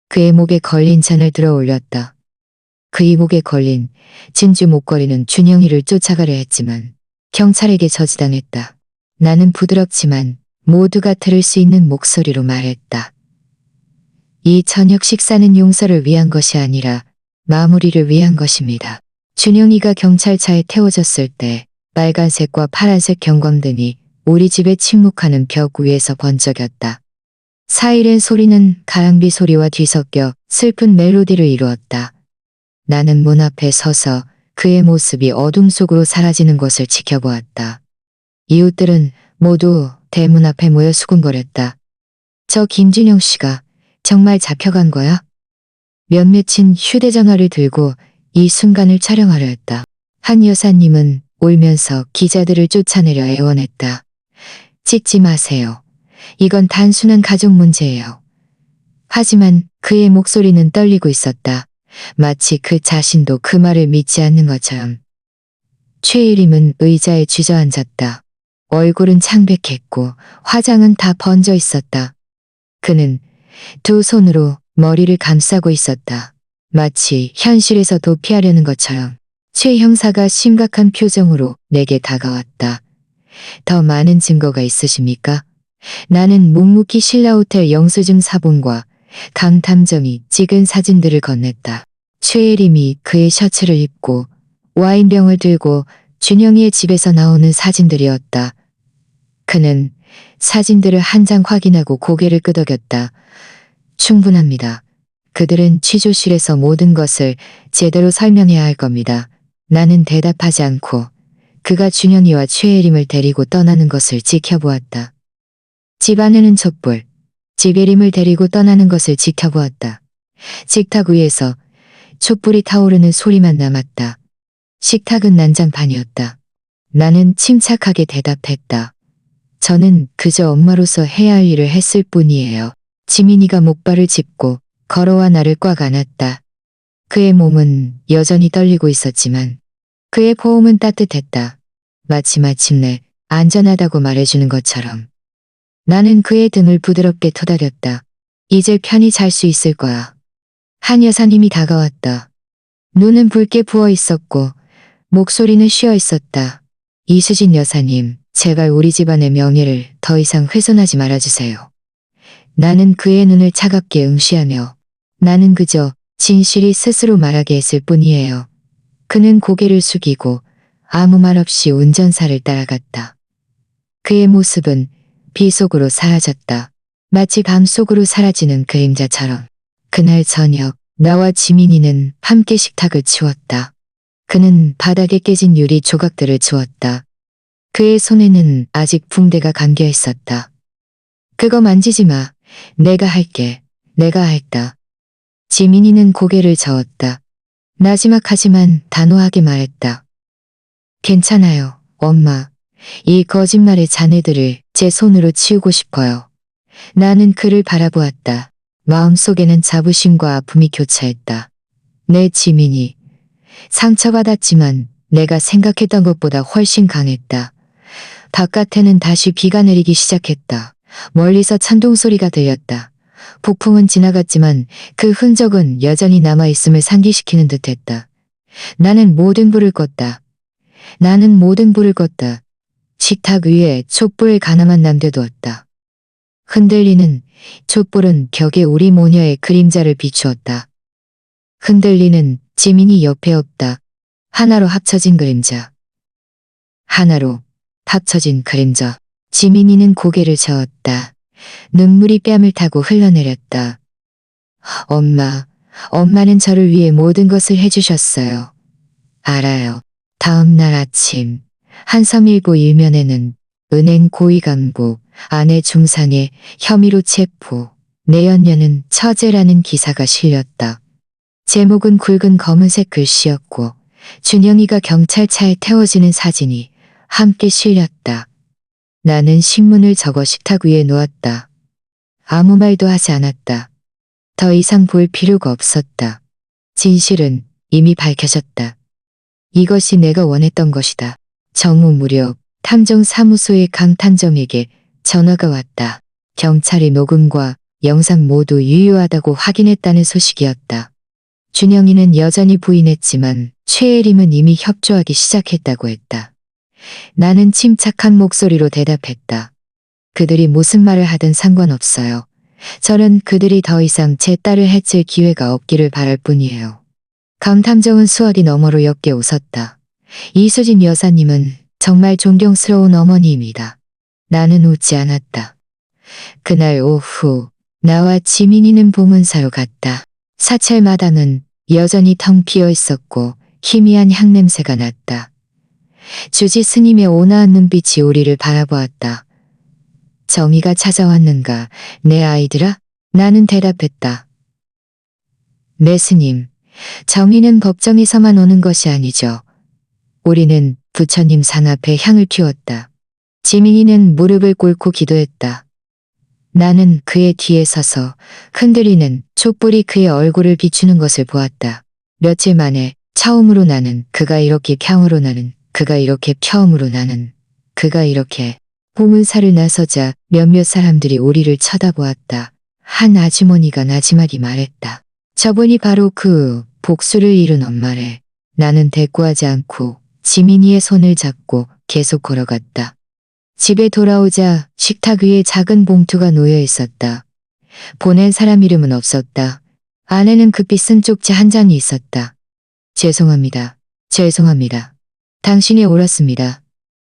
그의 목에 걸린 잔을 들어 올렸다. 그의 목에 걸린 진주 목걸이는 준영이를 쫓아가려 했지만 경찰에게 저지당했다. 나는 부드럽지만 모두가 들을 수 있는 목소리로 말했다. 이 저녁 식사는 용서를 위한 것이 아니라 마무리를 위한 것입니다. 준영이가 경찰차에 태워졌을 때 빨간색과 파란색 경광등이 우리 집에 침묵하는 벽 위에서 번쩍였다. 사이렌 소리는 가랑비 소리와 뒤섞여 슬픈 멜로디를 이루었다. 나는 문 앞에 서서 그의 모습이 어둠 속으로 사라지는 것을 지켜보았다. 이웃들은 모두 대문 앞에 모여 수군거렸다. 저 김준영 씨가 정말 잡혀간 거야? 몇몇인 휴대전화를 들고 이 순간을 촬영하려 했다. 한 여사님은 울면서 기자들을 쫓아내려 애원했다. 찍지 마세요. 이건 단순한 가족 문제예요. 하지만 그의 목소리는 떨리고 있었다. 마치 그 자신도 그 말을 믿지 않는 것처럼. 최일임은 의자에 주저앉았다. 얼굴은 창백했고 화장은 다 번져 있었다. 그는 두 손으로 머리를 감싸고 있었다. 마치 현실에서 도피하려는 것처럼. 최 형사가 심각한 표정으로 내게 다가왔다. 더 많은 증거가 있으십니까? 나는 묵묵히 신라호텔 영수증 사본과 강 탐정이 찍은 사진들을 건넸다. 최예림이 그의 셔츠를 입고 와인병을 들고 준영이의 집에서 나오는 사진들이었다. 그는 사진들을 한 장 확인하고 고개를 끄덕였다. 충분합니다. 그들은 취조실에서 모든 것을 제대로 설명해야 할 겁니다. 나는 대답하지 않고 그가 준영이와 최예림을 데리고 떠나는 것을 지켜보았다. 집 안에는 촛불, 지게림을 데리고 떠나는 것을 지켜보았다. 식탁 위에서 촛불이 타오르는 소리만 남았다. 식탁은 난장판이었다. 나는 침착하게 대답했다. 저는 그저 엄마로서 해야 할 일을 했을 뿐이에요. 지민이가 목발을 짚고 걸어와 나를 꽉 안았다. 그의 몸은 여전히 떨리고 있었지만 그의 포옹은 따뜻했다. 마치 마침내 안전하다고 말해주는 것처럼. 나는 그의 등을 부드럽게 토닥였다. 이제 편히 잘 수 있을 거야. 한 여사님이 다가왔다. 눈은 붉게 부어 있었고 목소리는 쉬어 있었다. 이수진 여사님, 제발 우리 집안의 명예를 더 이상 훼손하지 말아주세요. 나는 그의 눈을 차갑게 응시하며 나는 그저 진실이 스스로 말하게 했을 뿐이에요. 그는 고개를 숙이고 아무 말 없이 운전사를 따라갔다. 그의 모습은 비 속으로 사라졌다. 마치 밤 속으로 사라지는 그림자처럼. 그날 저녁 나와 지민이는 함께 식탁을 치웠다. 그는 바닥에 깨진 유리 조각들을 주웠다. 그의 손에는 아직 붕대가 감겨 있었다. 그거 만지지 마. 내가 할게. 내가 했다. 지민이는 고개를 저었다. 나지막하지만 단호하게 말했다. 괜찮아요, 엄마. 이 거짓말의 잔해들을 제 손으로 치우고 싶어요. 나는 그를 바라보았다. 마음속에는 자부심과 아픔이 교차했다. 내 지민이. 상처받았지만 내가 생각했던 것보다 훨씬 강했다. 바깥에는 다시 비가 내리기 시작했다. 멀리서 찬동 소리가 들렸다. 폭풍은 지나갔지만 그 흔적은 여전히 남아있음을 상기시키는 듯했다. 나는 모든 불을 껐다. 나는 모든 불을 껐다. 식탁 위에 촛불을 하나만 남겨두었다. 흔들리는 촛불은 벽에 우리 모녀의 그림자를 비추었다. 흔들리는 지민이 옆에 없다. 하나로 합쳐진 그림자. 하나로 합쳐진 그림자. 지민이는 고개를 저었다. 눈물이 뺨을 타고 흘러내렸다. 엄마, 엄마는 저를 위해 모든 것을 해주셨어요. 알아요. 다음 날 아침 한섬일보 일면에는 은행 고위 간부, 아내 중상의 혐의로 체포, 내연녀는 처제라는 기사가 실렸다. 제목은 굵은 검은색 글씨였고 준영이가 경찰차에 태워지는 사진이 함께 실렸다. 나는 신문을 적어 식탁 위에 놓았다. 아무 말도 하지 않았다. 더 이상 볼 필요가 없었다. 진실은 이미 밝혀졌다. 이것이 내가 원했던 것이다. 정오 무렵 탐정사무소의 강탐정에게 전화가 왔다. 경찰이 녹음과 영상 모두 유효하다고 확인했다는 소식이었다. 준영이는 여전히 부인했지만 최혜림은 이미 협조하기 시작했다고 했다. 나는 침착한 목소리로 대답했다. 그들이 무슨 말을 하든 상관없어요. 저는 그들이 더 이상 제 딸을 해칠 기회가 없기를 바랄 뿐이에요. 강탐정은 수화기 너머로 옅게 웃었다. 이수진 여사님은 정말 존경스러운 어머니입니다. 나는 웃지 않았다. 그날 오후 나와 지민이는 보문사로 갔다. 사찰마당은 여전히 텅 비어 있었고 희미한 향냄새가 났다. 주지 스님의 온화한 눈빛이 우리를 바라보았다. 정의가 찾아왔는가, 내 아이들아? 나는 대답했다. 네 스님, 정의는 법정에서만 오는 것이 아니죠. 우리는 부처님 상 앞에 향을 피웠다. 지민이는 무릎을 꿇고 기도했다. 나는 그의 뒤에 서서 흔들리는 촛불이 그의 얼굴을 비추는 것을 보았다. 며칠 만에 처음으로 나는 그가 이렇게 펴음으로 나는 그가 이렇게 펴음으로 나는 그가 이렇게 보문사를 나서자 몇몇 사람들이 우리를 쳐다보았다. 한 아주머니가 나지막이 말했다. 저분이 바로 그 복수를 이룬 엄마래. 나는 대꾸하지 않고 지민이의 손을 잡고 계속 걸어갔다. 집에 돌아오자 식탁 위에 작은 봉투가 놓여 있었다. 보낸 사람 이름은 없었다. 안에는 급히 쓴 쪽지 한 장이 있었다. 죄송합니다. 죄송합니다. 당신이 옳았습니다.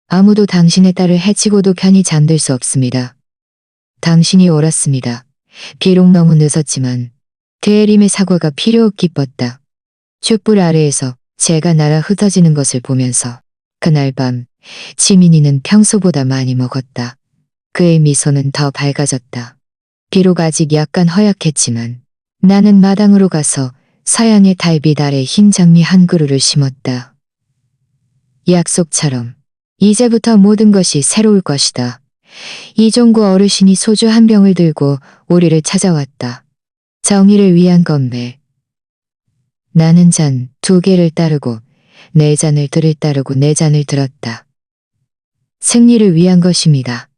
아무도 당신의 딸을 해치고도 편히 잠들 수 없습니다. 당신이 옳았습니다. 비록 너무 늦었지만 대혜림의 사과가 필요 없 기뻤다. 촛불 아래에서 제가 날아 흩어지는 것을 보면서 그날 밤 지민이는 평소보다 많이 먹었다. 그의 미소는 더 밝아졌다. 비록 아직 약간 허약했지만 나는 마당으로 가서 서양의 달빛 아래 흰 장미 한 그루를 심었다. 약속처럼 이제부터 모든 것이 새로울 것이다. 이종구 어르신이 소주 한 병을 들고 우리를 찾아왔다. 정의를 위한 건배. 나는 잔 2개를 따르고 4잔을 들을 따르고 4잔을 들었다. 승리를 위한 것입니다.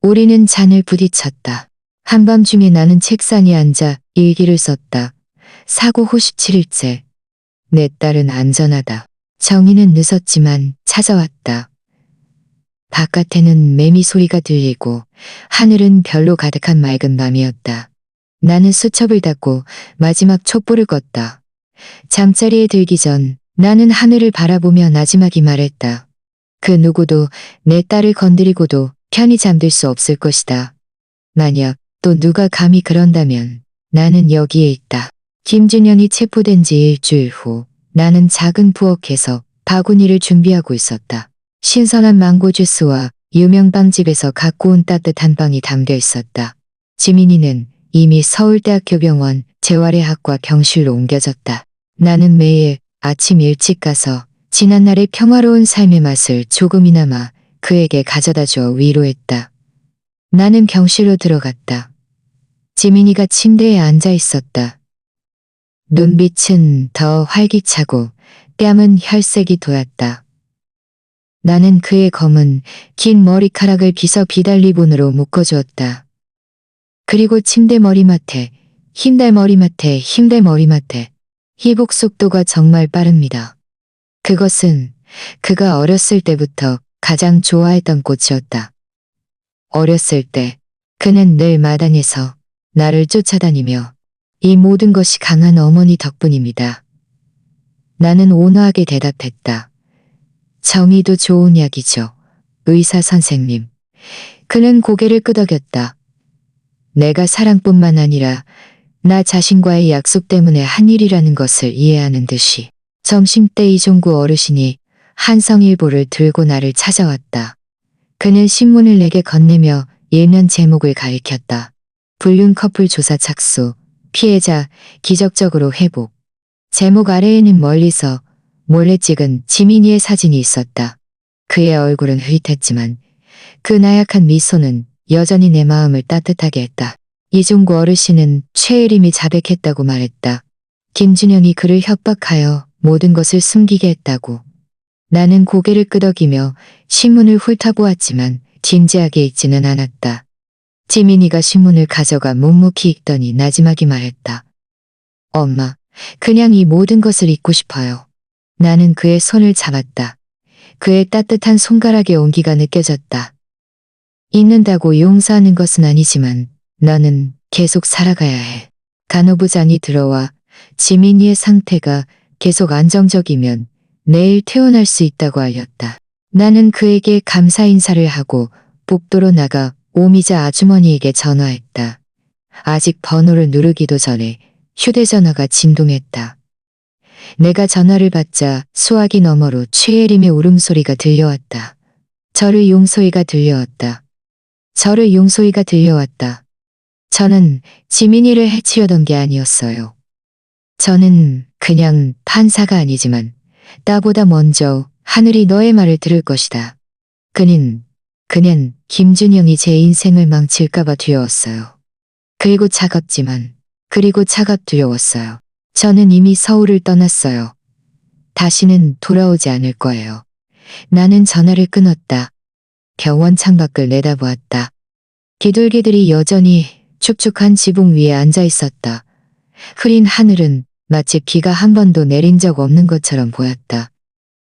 우리는 잔을 부딪혔다. 한밤중에 나는 책상에 앉아 일기를 썼다. 사고 후 17일째. 내 딸은 안전하다. 정의는 늦었지만 찾아왔다. 바깥에는 매미 소리가 들리고 하늘은 별로 가득한 맑은 밤이었다. 나는 수첩을 닫고 마지막 촛불을 껐다. 잠자리에 들기 전 나는 하늘을 바라보며 나지막이 말했다. 그 누구도 내 딸을 건드리고도 편히 잠들 수 없을 것이다. 만약 또 누가 감히 그런다면 나는 여기에 있다. 김준영이 체포된 지 일주일 후 나는 작은 부엌에서 바구니를 준비하고 있었다. 신선한 망고 주스와 유명 빵집에서 갖고 온 따뜻한 빵이 담겨 있었다. 지민이는 이미 서울대학교 병원 재활의학과 병실로 옮겨졌다. 나는 매일 아침 일찍 가서 지난날의 평화로운 삶의 맛을 조금이나마 그에게 가져다 주어 위로했다. 나는 병실로 들어갔다. 지민이가 침대에 앉아 있었다. 눈빛은 더 활기차고 뺨은 혈색이 돋았다. 나는 그의 검은 긴 머리카락을 빗어 비달리본으로 묶어주었다. 그리고 침대 머리맡에 힘대 머리맡에 희복 속도가 정말 빠릅니다. 그것은 그가 어렸을 때부터 가장 좋아했던 꽃이었다. 어렸을 때 그는 늘 마당에서 나를 쫓아다니며 이 모든 것이 강한 어머니 덕분입니다. 나는 온화하게 대답했다. 정의도 좋은 약이죠. 의사 선생님. 그는 고개를 끄덕였다. 내가 사랑뿐만 아니라 나 자신과의 약속 때문에 한 일이라는 것을 이해하는 듯이. 점심때 이종구 어르신이 한성일보를 들고 나를 찾아왔다. 그는 신문을 내게 건네며 일면 제목을 가리켰다. 불륜 커플 조사 착수, 피해자 기적적으로 회복. 제목 아래에는 멀리서 몰래 찍은 지민이의 사진이 있었다. 그의 얼굴은 흐릿했지만 그 나약한 미소는 여전히 내 마음을 따뜻하게 했다. 이종구 어르신은 최혜림이 자백했다고 말했다. 김준영이 그를 협박하여 모든 것을 숨기게 했다고. 나는 고개를 끄덕이며 신문을 훑어보았지만 진지하게 읽지는 않았다. 지민이가 신문을 가져가 묵묵히 읽더니 나지막이 말했다. 엄마, 그냥 이 모든 것을 잊고 싶어요. 나는 그의 손을 잡았다. 그의 따뜻한 손가락의 온기가 느껴졌다. 잊는다고 용서하는 것은 아니지만 너는 계속 살아가야 해. 간호부장이 들어와 지민이의 상태가 계속 안정적이면 내일 퇴원할 수 있다고 알렸다. 나는 그에게 감사 인사를 하고 복도로 나가 오미자 아주머니에게 전화했다. 아직 번호를 누르기도 전에 휴대전화가 진동했다. 내가 전화를 받자 수화기 너머로 최예림의 울음소리가 들려왔다. 저를 용서이가 들려왔다. 저를 용서이가 들려왔다. 저는 지민이를 해치려던 게 아니었어요. 저는 그냥 판사가 아니지만 나보다 먼저 하늘이 너의 말을 들을 것이다. 그는 김준영이 제 인생을 망칠까봐 두려웠어요. 그리고 차갑 두려웠어요. 저는 이미 서울을 떠났어요. 다시는 돌아오지 않을 거예요. 나는 전화를 끊었다. 병원 창밖을 내다보았다. 기둘기들이 여전히 축축한 지붕 위에 앉아 있었다. 흐린 하늘은 마치 비가 한 번도 내린 적 없는 것처럼 보였다.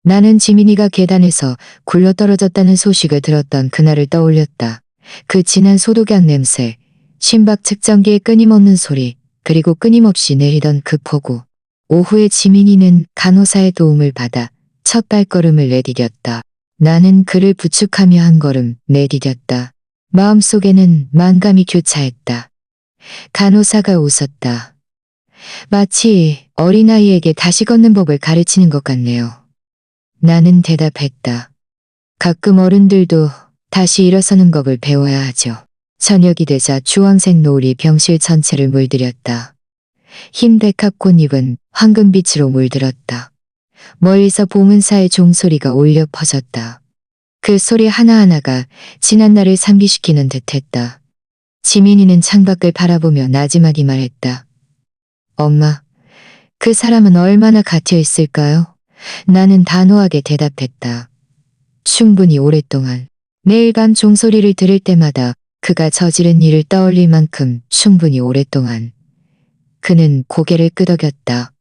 나는 지민이가 계단에서 굴러떨어졌다는 소식을 들었던 그날을 떠올렸다. 그 진한 소독약 냄새, 심박 측정기의 끊임없는 소리, 그리고 끊임없이 내리던 그 폭우. 오후에 지민이는 간호사의 도움을 받아 첫 발걸음을 내디뎠다. 나는 그를 부축하며 한 걸음 내디뎠다. 마음속에는 만감이 교차했다. 간호사가 웃었다. 마치 어린아이에게 다시 걷는 법을 가르치는 것 같네요. 나는 대답했다. 가끔 어른들도 다시 일어서는 법을 배워야 하죠. 저녁이 되자 주황색 노을이 병실 전체를 물들였다. 흰 백합꽃잎은 황금빛으로 물들었다. 멀리서 보문사의 종소리가 울려 퍼졌다. 그 소리 하나하나가 지난 날을 상기시키는 듯했다. 지민이는 창밖을 바라보며 나지막이 말했다. 엄마, 그 사람은 얼마나 갇혀 있을까요? 나는 단호하게 대답했다. 충분히 오랫동안. 매일 밤 종소리를 들을 때마다 그가 저지른 일을 떠올릴 만큼 충분히 오랫동안. 그는 고개를 끄덕였다.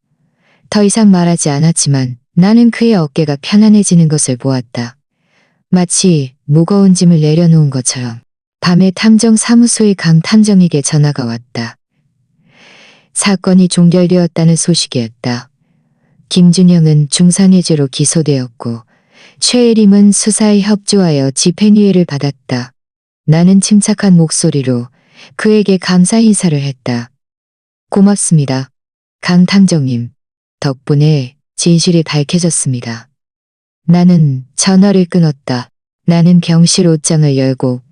더 이상 말하지 않았지만 나는 그의 어깨가 편안해지는 것을 보았다. 마치 무거운 짐을 내려놓은 것처럼. 밤에 탐정사무소의 강 탐정에게 전화가 왔다. 사건이 종결되었다는 소식이었다. 김준영은 중상해죄로 기소되었고 최예림은 수사에 협조하여 집행유예를 받았다. 나는 침착한 목소리로 그에게 감사 인사를 했다. 고맙습니다. 강 탐정님. 덕분에 진실이 밝혀졌습니다. 나는 전화를 끊었다. 나는 병실 옷장을 열고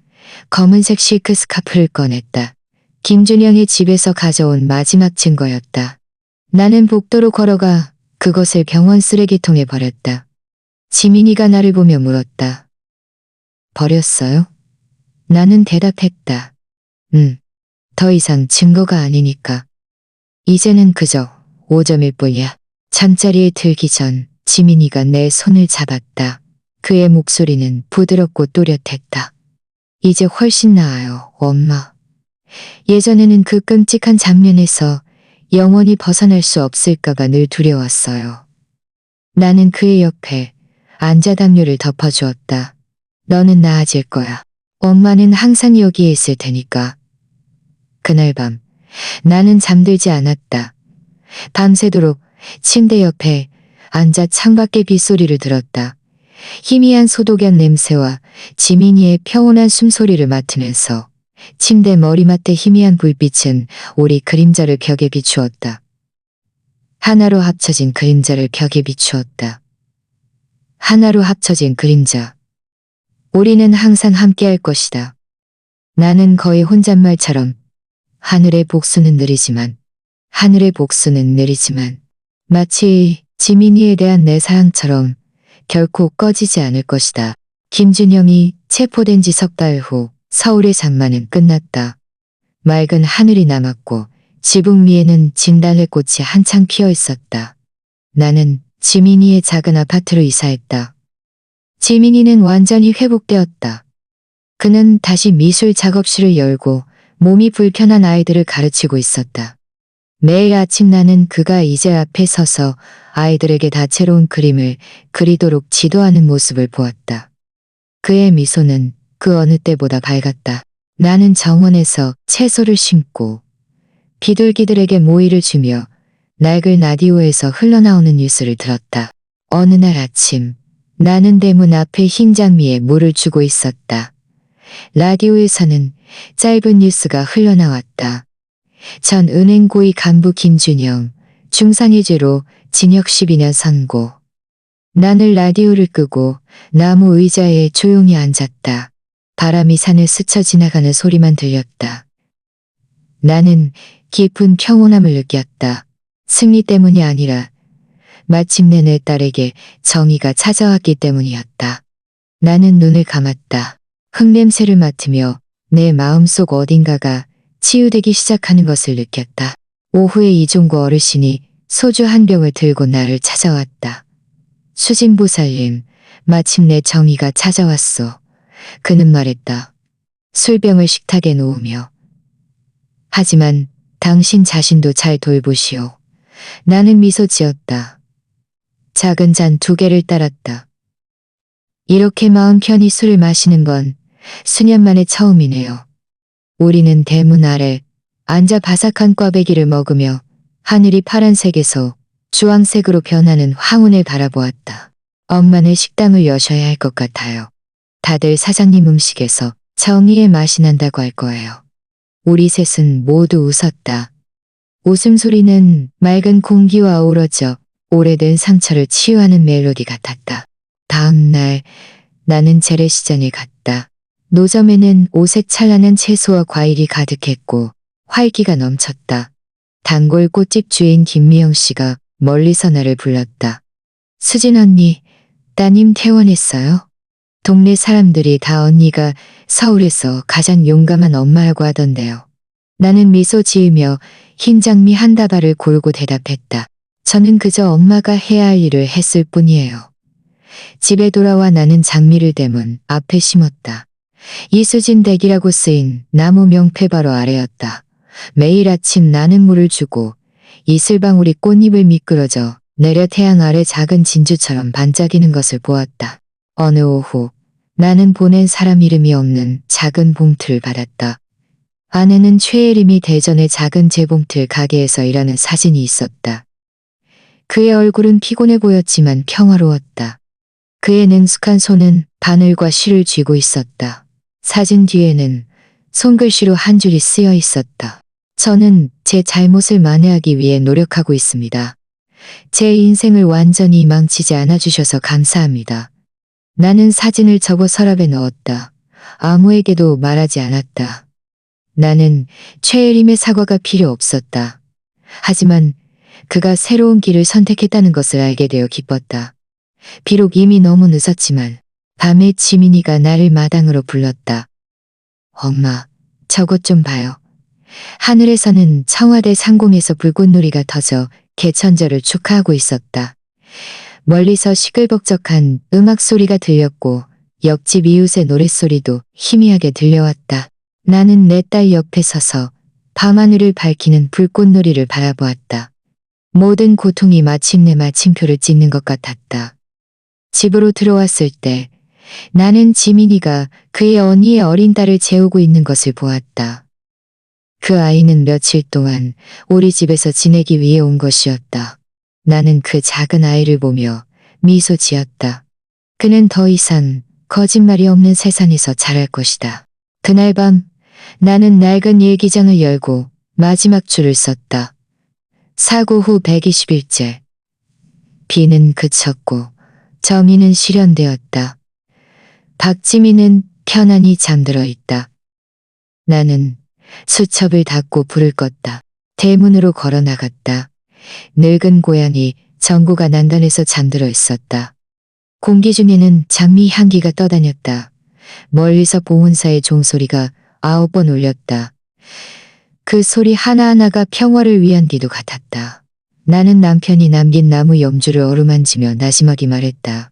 검은색 실크 스카프를 꺼냈다. 김준영의 집에서 가져온 마지막 증거였다. 나는 복도로 걸어가 그것을 병원 쓰레기통에 버렸다. 지민이가 나를 보며 물었다. 버렸어요? 나는 대답했다. 더 이상 증거가 아니니까. 이제는 그저 5점일 뿐이야. 잠자리에 들기 전 지민이가 내 손을 잡았다. 그의 목소리는 부드럽고 또렷했다. 이제 훨씬 나아요, 엄마. 예전에는 그 끔찍한 장면에서 영원히 벗어날 수 없을까봐 늘 두려웠어요. 나는 그의 옆에 앉아 담요를 덮어주었다. 너는 나아질 거야. 엄마는 항상 여기에 있을 테니까. 그날 밤 나는 잠들지 않았다. 밤새도록 침대 옆에 앉아 창밖의 빗소리를 들었다. 희미한 소독약 냄새와 지민이의 평온한 숨소리를 맡으면서 침대 머리맡의 희미한 불빛은 우리 그림자를 벽에 비추었다. 하나로 합쳐진 그림자를 벽에 비추었다. 하나로 합쳐진 그림자. 우리는 항상 함께할 것이다. 나는 거의 혼잣말처럼 하늘의 복수는 느리지만 마치 지민이에 대한 내 사랑처럼 결코 꺼지지 않을 것이다. 김준영이 체포된 지 석 달 후 서울의 장마는 끝났다. 맑은 하늘이 남았고 지붕 위에는 진달래 꽃이 한창 피어 있었다. 나는 지민이의 작은 아파트로 이사했다. 지민이는 완전히 회복되었다. 그는 다시 미술 작업실을 열고 몸이 불편한 아이들을 가르치고 있었다. 매일 아침 나는 그가 이제 앞에 서서 아이들에게 다채로운 그림을 그리도록 지도하는 모습을 보았다. 그의 미소는 그 어느 때보다 밝았다. 나는 정원에서 채소를 심고 비둘기들에게 모이를 주며 낡은 라디오에서 흘러나오는 뉴스를 들었다. 어느 날 아침 나는 대문 앞에 흰 장미에 물을 주고 있었다. 라디오에서는 짧은 뉴스가 흘러나왔다. 전 은행고위 간부 김준영, 중상해죄로 징역 12년 선고. 나는 라디오를 끄고 나무 의자에 조용히 앉았다. 바람이 산을 스쳐 지나가는 소리만 들렸다. 나는 깊은 평온함을 느꼈다. 승리 때문이 아니라 마침내 내 딸에게 정의가 찾아왔기 때문이었다. 나는 눈을 감았다. 흙냄새를 맡으며 내 마음속 어딘가가 치유되기 시작하는 것을 느꼈다. 오후에 이종구 어르신이 소주 한 병을 들고 나를 찾아왔다. 수진보살님, 마침내 정의가 찾아왔소. 그는 말했다. 술병을 식탁에 놓으며. 하지만 당신 자신도 잘 돌보시오. 나는 미소 지었다. 작은 잔 2개를 따랐다. 이렇게 마음 편히 술을 마시는 건 수년 만에 처음이네요. 우리는 대문 아래 앉아 바삭한 꽈배기를 먹으며 하늘이 파란색에서 주황색으로 변하는 황혼을 바라보았다. 엄마는 식당을 여셔야 할 것 같아요. 다들 사장님 음식에서 정의의 맛이 난다고 할 거예요. 우리 셋은 모두 웃었다. 웃음소리는 맑은 공기와 어우러져 오래된 상처를 치유하는 멜로디 같았다. 다음 날 나는 재래시장에 갔다. 노점에는 오색 찬란한 채소와 과일이 가득했고 활기가 넘쳤다. 단골 꽃집 주인 김미영 씨가 멀리서 나를 불렀다. 수진 언니, 따님 퇴원했어요? 동네 사람들이 다 언니가 서울에서 가장 용감한 엄마라고 하던데요. 나는 미소 지으며 흰 장미 한 다발을 골고 대답했다. 저는 그저 엄마가 해야 할 일을 했을 뿐이에요. 집에 돌아와 나는 장미를 대문 앞에 심었다. 이수진 댁이라고 쓰인 나무 명패 바로 아래였다. 매일 아침 나는 물을 주고 이슬방울이 꽃잎을 미끄러져 내려 태양 아래 작은 진주처럼 반짝이는 것을 보았다. 어느 오후 나는 보낸 사람 이름이 없는 작은 봉투를 받았다. 안에는 최예림이 대전의 작은 재봉틀 가게에서 일하는 사진이 있었다. 그의 얼굴은 피곤해 보였지만 평화로웠다. 그의 능숙한 손은 바늘과 실을 쥐고 있었다. 사진 뒤에는 손글씨로 한 줄이 쓰여 있었다. 저는 제 잘못을 만회하기 위해 노력하고 있습니다. 제 인생을 완전히 망치지 않아 주셔서 감사합니다. 나는 사진을 접어 서랍에 넣었다. 아무에게도 말하지 않았다. 나는 최예림의 사과가 필요 없었다. 하지만 그가 새로운 길을 선택했다는 것을 알게 되어 기뻤다. 비록 이미 너무 늦었지만 밤에 지민이가 나를 마당으로 불렀다. 엄마, 저것 좀 봐요. 하늘에서는 청와대 상공에서 불꽃놀이가 터져 개천절을 축하하고 있었다. 멀리서 시끌벅적한 음악 소리가 들렸고 옆집 이웃의 노랫소리도 희미하게 들려왔다. 나는 내 딸 옆에 서서 밤하늘을 밝히는 불꽃놀이를 바라보았다. 모든 고통이 마침내 마침표를 찍는 것 같았다. 집으로 들어왔을 때 나는 지민이가 그의 언니의 어린 딸을 재우고 있는 것을 보았다. 그 아이는 며칠 동안 우리 집에서 지내기 위해 온 것이었다. 나는 그 작은 아이를 보며 미소 지었다. 그는 더 이상 거짓말이 없는 세상에서 자랄 것이다. 그날 밤 나는 낡은 일기장을 열고 마지막 줄을 썼다. 사고 후 120일째. 비는 그쳤고 정의는 실현되었다. 박지민은 편안히 잠들어 있다. 나는 수첩을 닫고 불을 껐다. 대문으로 걸어 나갔다. 늙은 고양이 정구가 난간에서 잠들어 있었다. 공기 중에는 장미 향기가 떠다녔다. 멀리서 보훈사의 종소리가 9번 울렸다. 그 소리 하나하나가 평화를 위한 기도 같았다. 나는 남편이 남긴 나무 염주를 어루만지며 나지막이 말했다.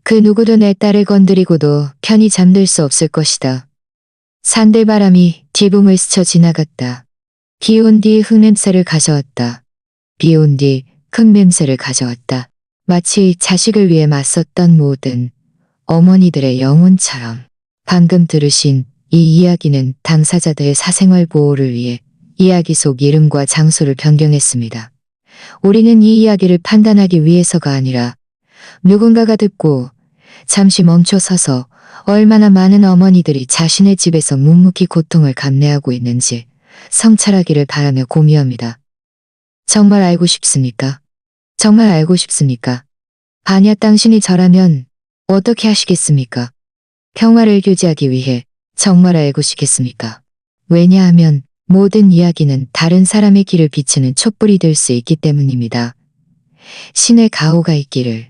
그 누구도 내 딸을 건드리고도 편히 잠들 수 없을 것이다. 산들바람이 뒤붕을 스쳐 지나갔다. 비 온 뒤 흙냄새를 가져왔다. 비 온 뒤 흙냄새를 가져왔다. 마치 자식을 위해 맞섰던 모든 어머니들의 영혼처럼. 방금 들으신 이 이야기는 당사자들의 사생활 보호를 위해 이야기 속 이름과 장소를 변경했습니다. 우리는 이 이야기를 판단하기 위해서가 아니라 누군가가 듣고 잠시 멈춰서서 얼마나 많은 어머니들이 자신의 집에서 묵묵히 고통을 감내하고 있는지 성찰하기를 바라며 고미합니다. 정말 알고 싶습니까? 정말 알고 싶습니까? 만약 당신이 저라면 어떻게 하시겠습니까? 평화를 유지하기 위해 정말 알고 싶겠습니까? 왜냐하면 모든 이야기는 다른 사람의 길을 비추는 촛불이 될 수 있기 때문입니다. 신의 가호가 있기를.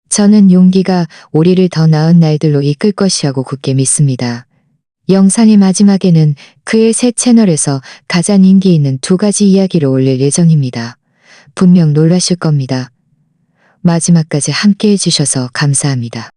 저는 용기가 우리를 더 나은 날들로 이끌 것이라고 굳게 믿습니다. 영상의 마지막에는 그의 새 채널에서 가장 인기 있는 2가지 이야기를 올릴 예정입니다. 분명 놀라실 겁니다. 마지막까지 함께 해주셔서 감사합니다.